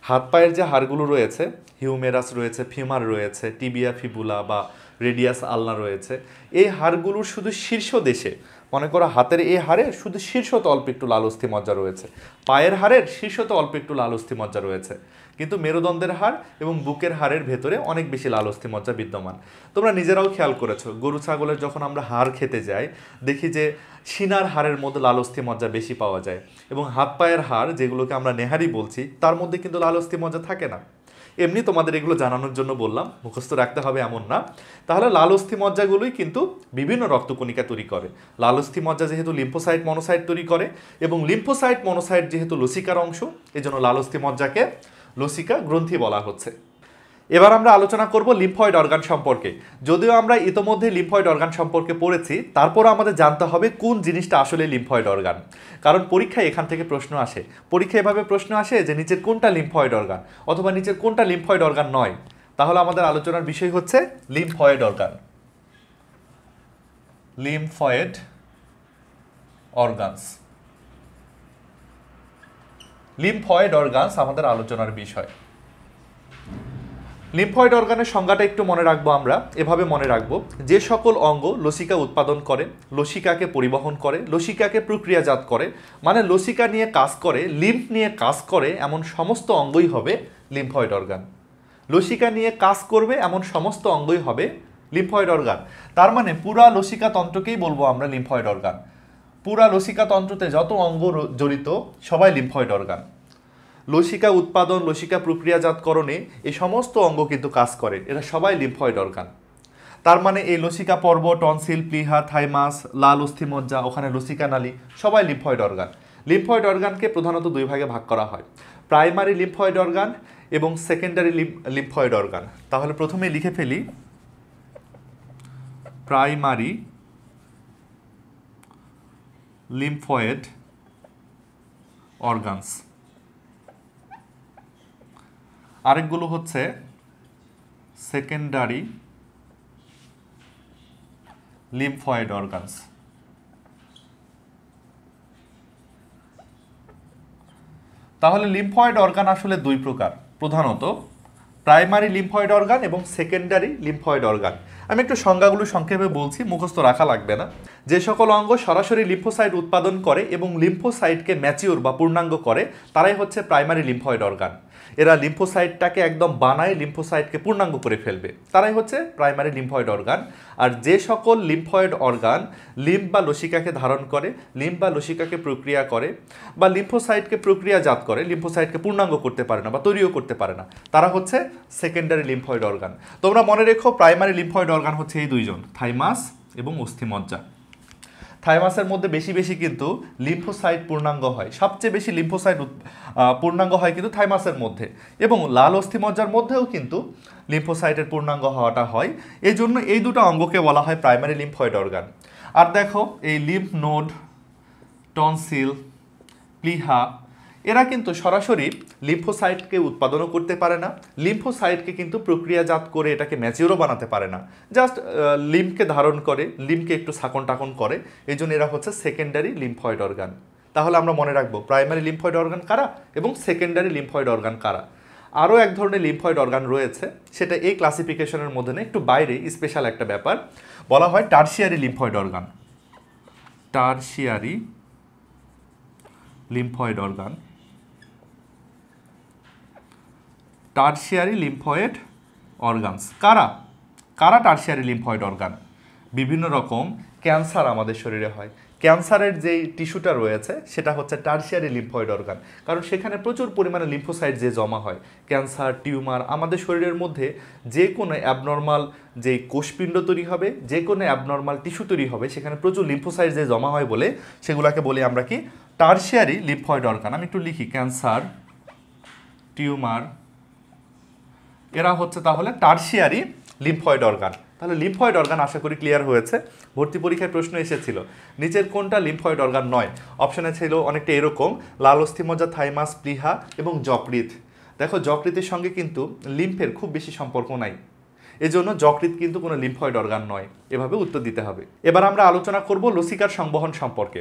হাত পায়ের যে হাড়গুলো রয়েছে, হিউমেরাস রয়েছে, ফিমার রয়েছে, টিবিয়া ফিবুলা বা রেডিয়াস আলনা রয়েছে, এই হাড়গুলোর শুধু শীর্ষ দেশে, মনে করো হাতের এই হাড়ের শুধু শীর্ষতে অল্প একটু লাল অস্থিমজ্জা রয়েছে, পায়ের হাড়ের শীর্ষতে অল্প একটু লাল অস্থিমজ্জা রয়েছে, কিন্তু মেরুদণ্ডের হাড় এবং বুকের হাড়ের ভেতরে অনেক বেশি লাল অস্থিমজ্জা বিদ্যমান। তোমরা নিজেরাও খেয়াল করেছো, গরু ছাগলের যখন আমরা হাড় খেতে যাই দেখি যে সিনার হাড়ের মধ্যে লাল অস্থিমজ্জা বেশি পাওয়া যায়, এবং হাত পায়ের হাড় যেগুলোকে আমরা নেহারি বলছি তার মধ্যে কিন্তু লাল অস্থিমজ্জা থাকে না। এমনি তোমাদের এগুলো জানানোর জন্য বললাম, মুখস্থ রাখতে হবে এমন না। তাহলে লাল অস্থিমজ্জাগুলোই কিন্তু বিভিন্ন রক্তকণিকা তৈরি করে। লাল অস্থিমজ্জা যেহেতু লিম্ফোসাইট মনোসাইট তৈরি করে, এবং লিম্ফোসাইট মনোসাইট যেহেতু লসিকার অংশ, এজন্য লাল অস্থিমজ্জাকে লসিকা গ্রন্থি বলা হচ্ছে। এবার আমরা আলোচনা করব লিম্ফয়েড অর্গান সম্পর্কে। যদিও আমরা ইতোমধ্যে লিম্ফয়েড অর্গান সম্পর্কে পড়েছি, তারপরও আমাদের জানতে হবে কোন জিনিসটা আসলে লিম্ফয়েড অর্গান। কারণ পরীক্ষায় এখান থেকে প্রশ্ন আসে, পরীক্ষায় এভাবে প্রশ্ন আসে যে নিচের কোনটা লিম্ফয়েড অর্গান অথবা নিচের কোনটা লিম্ফয়েড অর্গান নয়। তাহলে আমাদের আলোচনার বিষয় হচ্ছে lymphoid organ, lymphoid organs. Lymphoid organs আমাদের আলোচনার বিষয়। লিম্ফয়েড অর্গানের সংজ্ঞাটা একটু মনে রাখবো আমরা, এভাবে মনে রাখবো, যে সকল অঙ্গ লসিকা উৎপাদন করে, লসিকাকে পরিবহন করে, লসিকাকে প্রক্রিয়াজাত করে, মানে লসিকা নিয়ে কাজ করে, লিম্ফ নিয়ে কাজ করে, এমন সমস্ত অঙ্গই হবে লিম্ফয়েড অর্গান। লসিকা নিয়ে কাজ করবে এমন সমস্ত অঙ্গই হবে লিম্ফয়েড অর্গান। তার মানে পুরা লসিকা তন্ত্রকেই বলবো আমরা লিম্ফয়েড অর্গান। পুরা লসিকা তন্ত্রতে যত অঙ্গ জড়িত সবাই লিম্ফয়েড অর্গান। লসিকা উৎপাদন, লসিকা প্রক্রিয়াজাতকরণে এই সমস্ত অঙ্গ কিন্তু কাজ করে, এরা সবাই লিম্ফয়েড অর্গান। তার মানে এই লসিকা পর্ব, টনসিল, প্লিহা, থাইমাস, লাল অস্থিমজ্জা, ওখানে লসিকা নালী, সবাই লিম্ফয়েড অর্গান। লিম্ফয়েড অর্গানকে প্রধানত দুই ভাগে ভাগ করা হয়, প্রাইমারি লিম্ফয়েড অর্গান এবং সেকেন্ডারি লিম্ফয়েড অর্গান। তাহলে প্রথমে লিখে ফেলি প্রাইমারি লিম্ফয়েড অর্গানস, আরেকগুলো হচ্ছে সেকেন্ডারি লিম্ফয়েড অর্গানস। তাহলে লিম্ফয়েড অর্গান আসলে দুই প্রকার, প্রধানত প্রাইমারি লিম্ফয়েড অর্গান এবং সেকেন্ডারি লিম্ফয়েড অর্গান। আমি একটু সংজ্ঞাগুলো সংক্ষেপে বলছি, মুখস্থ রাখা লাগবে না। যে সকল অঙ্গ সরাসরি লিম্ফোসাইট উৎপাদন করে এবং লিম্ফোসাইটকে ম্যাচিওর বা পূর্ণাঙ্গ করে তারাই হচ্ছে প্রাইমারি লিম্ফয়েড অর্গান। এরা লিম্ফোসাইটটাকে একদম বানায়, লিম্ফোসাইটকে পূর্ণাঙ্গ করে ফেলবে, তারাই হচ্ছে প্রাইমারি লিম্ফয়েড অর্গান। আর যে সকল লিম্ফয়েড অর্গান লিম্ফ বা লসিকাকে ধারণ করে, লিম্ফ বা লসিকাকে প্রক্রিয়া করে বা লিম্ফোসাইটকে প্রক্রিয়াজাত করে, লিম্ফোসাইটকে পূর্ণাঙ্গ করতে পারে না বা তৈরিও করতে পারে না, তারা হচ্ছে সেকেন্ডারি লিম্ফয়েড অর্গান। তোমরা মনে রেখো প্রাইমারি লিম্ফয়েড অর্গান হচ্ছে এই দুইজন, থাইমাস এবং অস্থিমজ্জা। থাইমাসের মধ্যে বেশি বেশি কিন্তু লিম্ফোসাইট পূর্ণাঙ্গ হয়, সবচেয়ে বেশি লিম্ফোসাইট পূর্ণাঙ্গ হয় কিন্তু থাইমাসের মধ্যে, এবং লাল অস্থিমজ্জার মধ্যেও কিন্তু লিম্ফোসাইটের পূর্ণাঙ্গ হওয়াটা হয়। এই জন্য এই দুটো অঙ্গকে বলা হয় প্রাইমারি লিম্ফয়েড অর্গান। আর দেখো এই লিম্ফ নোড, টনসিল, প্লিহা, এরা কিন্তু সরাসরি লিম্ফোসাইটকে উৎপাদনও করতে পারে না, লিম্ফোসাইটকে কিন্তু প্রক্রিয়াজাত করে এটাকে ম্যাচিওরও বানাতে পারে না, জাস্ট লিম্ফকে ধারণ করে, লিম্ফকে একটু সাকন টাকন করে, এই জন্য এরা হচ্ছে সেকেন্ডারি লিম্ফয়েড অর্গান। তাহলে আমরা মনে রাখবো প্রাইমারি লিম্ফয়েড অর্গান কারা এবং সেকেন্ডারি লিম্ফয়েড অর্গান কারা। আরও এক ধরনের লিম্ফয়েড অর্গান রয়েছে, সেটা এই ক্লাসিফিকেশনের মধ্যে না, একটু বাইরে, স্পেশাল একটা ব্যাপার, বলা হয় tertiary lymphoid organ. Tertiary lymphoid organ, tertiary lymphoid organs কারা? কারা টারশিয়ারি লিম্ফয়েড অর্গান? বিভিন্ন রকম ক্যান্সার আমাদের শরীরে হয়, ক্যান্সারের যেই টিস্যুটা রয়েছে সেটা হচ্ছে টারশিয়ারি লিম্ফয়েড অর্গান, কারণ সেখানে প্রচুর পরিমাণে লিম্ফোসাইট যে জমা হয়। ক্যান্সার, টিউমার, আমাদের শরীরের মধ্যে যে কোনো অ্যাবনর্মাল যে কোষপিণ্ড তৈরি হবে, যে কোনো অ্যাবনর্মাল টিস্যু তৈরি হবে, সেখানে প্রচুর লিম্ফোসাইট যে জমা হয় বলে সেগুলোকে বলি আমরা কি টারশিয়ারি লিম্ফয়েড অর্গান। আমি একটু লিখি, ক্যান্সার, টিউমার, এরা হচ্ছে তাহলে টারশিয়ারি লিম্ফয়েড অর্গান। তাহলে লিম্ফয়েড অর্গান আশা করি ক্লিয়ার হয়েছে। ভর্তি পরীক্ষায় প্রশ্ন এসেছিল নিচের কোনটা লিম্ফয়েড অর্গান নয়। অপশনে ছিল অনেকটা এরকম, লাল অস্থিমজ্জা, থাইমাস, প্লিহা এবং যকৃৎ। দেখো যকৃতের সঙ্গে কিন্তু লিম্ফের খুব বেশি সম্পর্ক নাই, এজন্য যকৃৎ কিন্তু কোনো লিম্ফয়েড অর্গান নয়, এভাবে উত্তর দিতে হবে। এবার আমরা আলোচনা করব লসিকার সংবহন সম্পর্কে।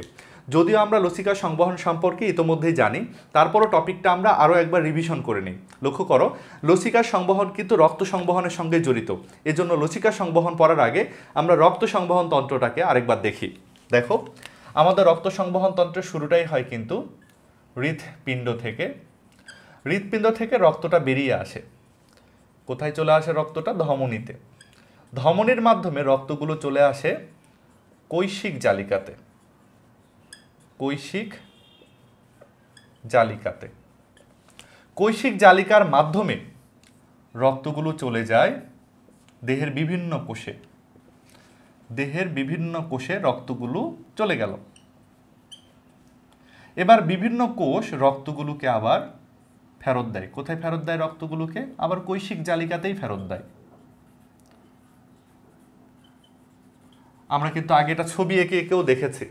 যদিও আমরা লসিকার সংবহন সম্পর্কে ইতোমধ্যেই জানি, তারপরও টপিকটা আমরা আরও একবার রিভিশন করে নিই। লক্ষ্য করো, লসিকার সংবহন কিন্তু রক্ত সংবহনের সঙ্গে জড়িত, এজন্য লসিকার সংবহন পড়ার আগে আমরা রক্ত সংবহন তন্ত্রটাকে আরেকবার দেখি। দেখো আমাদের রক্ত সংবহন তন্ত্রের শুরুটাই হয় কিন্তু হৃৎপিণ্ড থেকে। হৃৎপিণ্ড থেকে রক্তটা বেরিয়ে আসে, কোথায় চলে আসে রক্তটা? ধমনীতে। ধমনীর মাধ্যমে রক্তগুলো চলে আসে কৈশিক জালিকাতে। কৈশিক জালিকাতে, কৈশিক জালিকার মাধ্যমে রক্তগুলো চলে যায় দেহের বিভিন্ন কোষে। দেহের বিভিন্ন কোষে রক্তগুলো চলে গেল। এবার বিভিন্ন কোষ রক্তগুলোকে আবার ফেরত দেয়। কোথায় ফেরত দেয় রক্তগুলোকে? আবার কৈশিক জালিকাতেই ফেরত দেয়। আমরা কিন্তু আগে এটা ছবি এঁকে এঁকেও দেখেছি।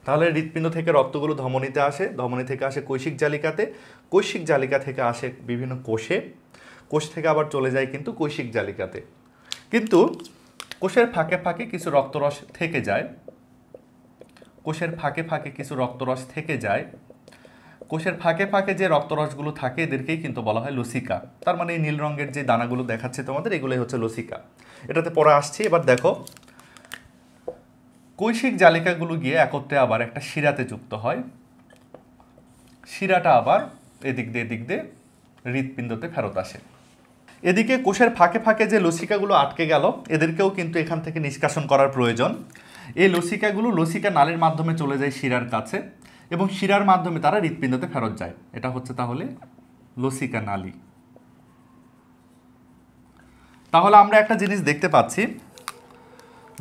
তাহলে হৃৎপিণ্ড থেকে রক্তগুলো ধমনীতে আসে, ধমনী থেকে আসে কৈশিক জালিকাতে, কৈশিক জালিকা থেকে আসে বিভিন্ন কোষে, কোষ থেকে আবার চলে যায় কিন্তু কৈশিক জালিকাতে। কিন্তু কোষের ফাঁকে ফাঁকে কিছু রক্তরস থেকে যায়, কোষের ফাঁকে ফাঁকে কিছু রক্তরস থেকে যায়, কোষের ফাঁকে ফাঁকে যে রক্তরসগুলো থাকে এদেরকেই কিন্তু বলা হয় লসিকা। তার মানে এই নীল রঙের যে দানাগুলো দেখাচ্ছে তোমাদের, এগুলোই হচ্ছে লসিকা। এটাতে পরে আসছি। এবার দেখো, কৈশিক জালিকাগুলো গিয়ে একত্রে আবার একটা শিরাতে যুক্ত হয়। শিরাটা আবার এদিক দিয়ে হৃৎপিণ্ডতে ফেরত আসে। এদিকে কোষের ফাঁকে ফাঁকে যে লসিকাগুলো আটকে গেল, এদেরকেও কিন্তু এখান থেকে নিষ্কাশন করার প্রয়োজন। এই লসিকাগুলো লসিকা নালীর মাধ্যমে চলে যায় শিরার কাছে এবং শিরার মাধ্যমে তারা হৃৎপিণ্ডতে ফেরত যায়। এটা হচ্ছে তাহলে লসিকা নালী। তাহলে আমরা একটা জিনিস দেখতে পাচ্ছি,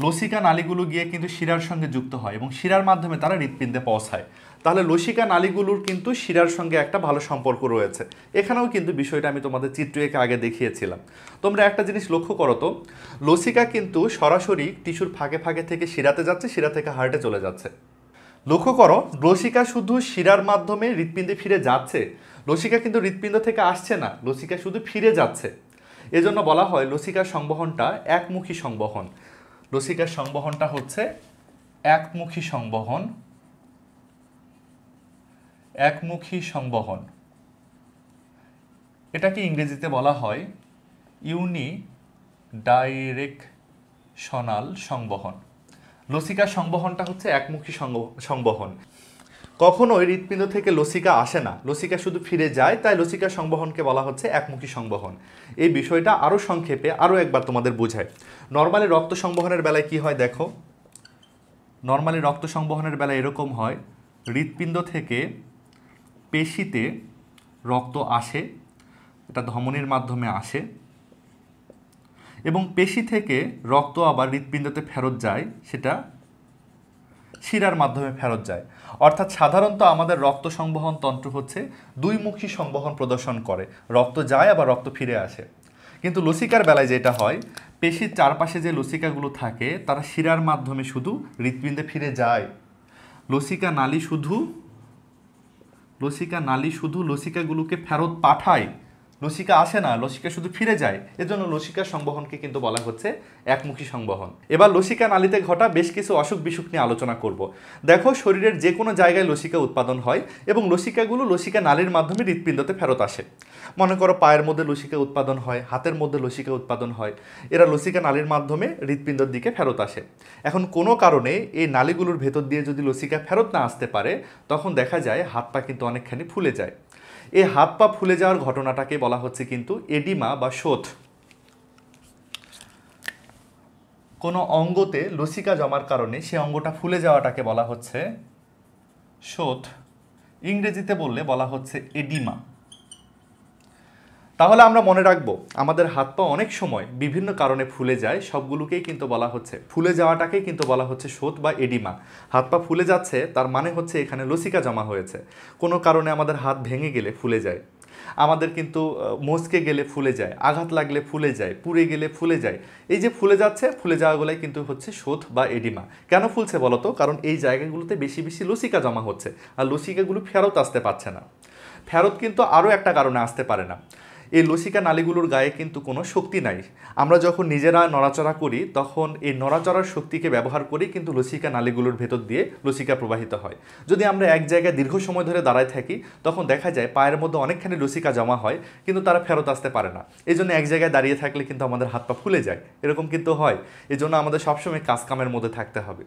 লসিকা নালীগুলো গিয়ে কিন্তু শিরার সঙ্গে যুক্ত হয় এবং শিরার মাধ্যমে তারা হৃৎপিণ্ডে পৌঁছায়। তাহলে লসিকা নালীগুলোর কিন্তু শিরার সঙ্গে একটা ভালো সম্পর্ক রয়েছে। এখানেও কিন্তু বিষয়টা আমি তোমাদের চিত্র এঁকে আগে দেখিয়েছিলাম। তোমরা একটা জিনিস লক্ষ্য করো তো, লসিকা কিন্তু সরাসরি টিস্যুর ফাঁকে ফাঁকে থেকে শিরাতে যাচ্ছে, শিরা থেকে হার্টে চলে যাচ্ছে। লক্ষ্য করো, লসিকা শুধু শিরার মাধ্যমে হৃৎপিণ্ডে ফিরে যাচ্ছে, লসিকা কিন্তু হৃৎপিণ্ড থেকে আসছে না, লসিকা শুধু ফিরে যাচ্ছে। এজন্য বলা হয় লসিকার সংবহনটা একমুখী সংবহন। লসিকার সংবহনটা হচ্ছে একমুখী সংবহন। একমুখী সংবহন এটাকে ইংরেজিতে বলা হয় ইউনিডাইরেকশনাল সংবহন। লসিকার সংবহনটা হচ্ছে একমুখী সংবহন। কখনোই হৃৎপিণ্ড থেকে লসিকা আসে না, লসিকা শুধু ফিরে যায়, তাই লসিকার সংবহনকে বলা হচ্ছে একমুখী সংবহন। এই বিষয়টা আরও সংক্ষেপে আরও একবার তোমাদের বোঝায়। নর্মালি রক্ত সংবহনের বেলায় কি হয় দেখো, নর্মালি রক্ত সংবহনের বেলায় এরকম হয়, হৃৎপিণ্ড থেকে পেশিতে রক্ত আসে, এটা ধমনির মাধ্যমে আসে এবং পেশি থেকে রক্ত আবার হৃৎপিণ্ডতে ফেরত যায়, সেটা শিরার মাধ্যমে ফেরত যায়। অর্থাৎ সাধারণত আমাদের রক্ত সংবহন তন্ত্র হচ্ছে দুইমুখী সংবহন প্রদর্শন করে, রক্ত যায় আবার রক্ত ফিরে আসে। কিন্তু লসিকার বেলায় যেটা হয়, পেশির চারপাশে যে লসিকাগুলো থাকে তারা শিরার মাধ্যমে শুধু হৃৎপিণ্ডে ফিরে যায়। লসিকা নালী শুধু লসিকাগুলোকে ফেরত পাঠায়, লসিকা আসে না, লসিকা শুধু ফিরে যায়। এজন্য লসিকার সংবহনকে কিন্তু বলা হচ্ছে একমুখী সংবহন। এবার লসিকা নালীতে ঘটা বেশ কিছু অসুখ বিসুখ নিয়ে আলোচনা করব। দেখো, শরীরের যে কোনো জায়গায় লসিকা উৎপাদন হয় এবং লসিকাগুলো লসিকা নালীর মাধ্যমে হৃৎপিণ্ডতে ফেরত আসে। মনে করো পায়ের মধ্যে লসিকা উৎপাদন হয়, হাতের মধ্যে লসিকা উৎপাদন হয়, এরা লসিকা নালীর মাধ্যমে হৃৎপিণ্ডের দিকে ফেরত আসে। এখন কোনো কারণে এই নালীগুলোর ভেতর দিয়ে যদি লসিকা ফেরত না আসতে পারে, তখন দেখা যায় হাত পা কিন্তু অনেকখানি ফুলে যায়। এই হাত পা ফুলে যাওয়ার ঘটনাটাকে বলা হচ্ছে কিন্তু এডিমা বা শোথ। কোনো অঙ্গতে লসিকা জমার কারণে সে অঙ্গটা ফুলে যাওয়াটাকে বলা হচ্ছে শোথ। ইংরেজিতে বললে বলা হচ্ছে এডিমা। তাহলে আমরা মনে রাখবো, আমাদের হাত পা অনেক সময় বিভিন্ন কারণে ফুলে যায়, সবগুলোকেই কিন্তু বলা হচ্ছে, ফুলে যাওয়াটাকেই কিন্তু বলা হচ্ছে শোথ বা এডিমা। হাত পা ফুলে যাচ্ছে তার মানে হচ্ছে এখানে লসিকা জমা হয়েছে। কোনো কারণে আমাদের হাত ভেঙে গেলে ফুলে যায়, আমাদের কিন্তু মচকে গেলে ফুলে যায়, আঘাত লাগলে ফুলে যায়, পুড়ে গেলে ফুলে যায়। এই যে ফুলে যাচ্ছে, ফুলে যাওয়াগুলাই কিন্তু হচ্ছে শোথ বা এডিমা। কেন ফুলছে বলো তো? কারণ এই জায়গাগুলোতে বেশি বেশি লসিকা জমা হচ্ছে আর লসিকাগুলো ফেরত আসতে পারছে না। ফেরত কিন্তু আরও একটা কারণে আসতে পারে না, এই লসিকা নালীগুলোর গায়ে কিন্তু কোনো শক্তি নাই। আমরা যখন নিজেরা নড়াচড়া করি তখন এই নড়াচড়ার শক্তিকে ব্যবহার করেই কিন্তু লসিকা নালীগুলোর ভেতর দিয়ে লসিকা প্রবাহিত হয়। যদি আমরা এক জায়গায় দীর্ঘ সময় ধরে দাঁড়ায় থাকি, তখন দেখা যায় পায়ের মধ্যে অনেকখানি লসিকা জমা হয়, কিন্তু তারা ফেরত আসতে পারে না। এই জন্য এক জায়গায় দাঁড়িয়ে থাকলে কিন্তু আমাদের হাত পা ফুলে যায়, এরকম কিন্তু হয়। এই জন্য আমাদের সবসময় কাজকামের মধ্যে থাকতে হবে।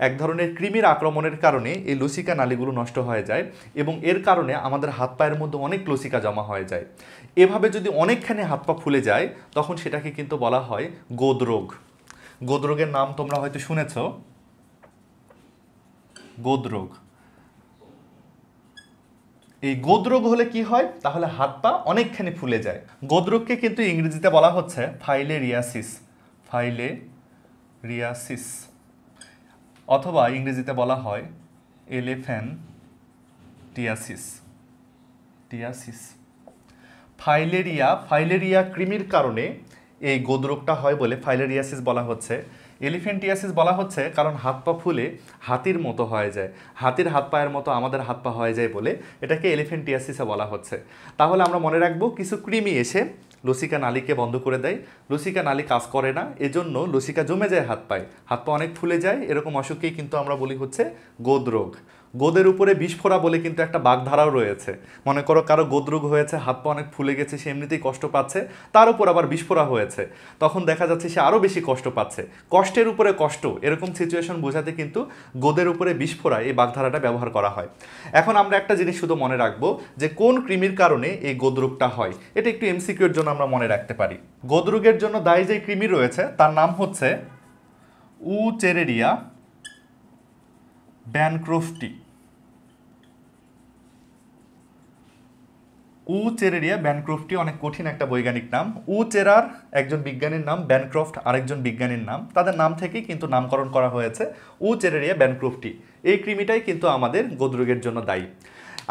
এক ধরনের কৃমির আক্রমণের কারণে এই লসিকা নালীগুলো নষ্ট হয়ে যায় এবং এর কারণে আমাদের হাত পায়ের মধ্যে অনেক লসিকা জমা হয়ে যায়। এভাবে যদি অনেকখানি হাত পা ফুলে যায়, তখন সেটাকে কিন্তু বলা হয় গোদরোগ। গোদরোগের নাম তোমরা হয়তো শুনেছ, গোদরোগ। এই গোদরোগ হলে কি হয়? তাহলে হাত পা অনেকখানি ফুলে যায়। গোদরোগকে কিন্তু ইংরেজিতে বলা হচ্ছে ফাইলেরিয়াসিস, ফাইলেরিয়াসিস, অথবা ইংরেজিতে বলা হয় এলিফ্যান্টিয়াসিস, টিয়াসিস। ফাইলেরিয়া কৃমির কারণে এই গোদরোগটা হয় বলে ফাইলেরিয়াসিস বলা হচ্ছে। এলিফ্যান্টিয়াসিস বলা হচ্ছে কারণ হাত পা ফুলে হাতির মতো হয়ে যায়, হাতির হাত পায়ের মতো আমাদের হাত পা হয়ে যায় বলে এটাকে এলিফ্যান্টিয়াসিসে বলা হচ্ছে। তাহলে আমরা মনে রাখবো, কিছু কৃমি এসে লসিকা নালীকে বন্ধ করে দেয়, লসিকা নালী কাজ করে না, এজন্য লসিকা জমে যায় হাত পায়ে, হাত পা অনেক ফুলে যায়। এরকম অসুখকেই কিন্তু আমরা বলি হচ্ছে গোদরোগ। গোদের উপরে বিস্ফোরা বলে কিন্তু একটা বাগধারাও রয়েছে। মনে করো কারো গোদরোগ হয়েছে, হাত পা অনেক ফুলে গেছে, সে এমনিতেই কষ্ট পাচ্ছে, তার উপর আবার বিস্ফোরা হয়েছে, তখন দেখা যাচ্ছে সে আরও বেশি কষ্ট পাচ্ছে। কষ্টের উপরে কষ্ট, এরকম সিচুয়েশন বোঝাতে কিন্তু গোদের উপরে বিস্ফোরা এই বাগধারাটা ব্যবহার করা হয়। এখন আমরা একটা জিনিস শুধু মনে রাখবো যে কোন কৃমির কারণে এই গোদরোগটা হয়, এটা একটু এমসিকিউর জন্য আমরা মনে রাখতে পারি। গোদরোগের জন্য দায়ী যে কৃমি রয়েছে তার নাম হচ্ছে উচেরেরিয়া ব্যানক্রফটি। উচেরেরিয়া ব্যানক্রফটি অনেক কঠিন একটা বৈজ্ঞানিক নাম। উচেরার একজন বিজ্ঞানীর নাম, ব্যানক্রফট আরেকজন বিজ্ঞানীর নাম, তাদের নাম থেকেই কিন্তু নামকরণ করা হয়েছে উচেরেরিয়া ব্যানক্রফটি। এই কৃমিটাই কিন্তু আমাদের গোদরোগের জন্য দায়ী।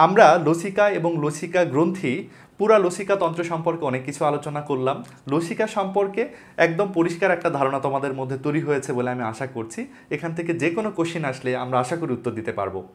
আমরা লসিকা এবং লসিকা গ্রন্থি, পুরা লসিকা তন্ত্র সম্পর্কে অনেক কিছু আলোচনা করলাম। লসিকা সম্পর্কে একদম পরিষ্কার একটা ধারণা তোমাদের মধ্যে তৈরি হয়েছে বলে আমি আশা করছি। এখান থেকে যে কোনো কোশ্চেন আসলে আমরা আশা করি উত্তর দিতে পারবো।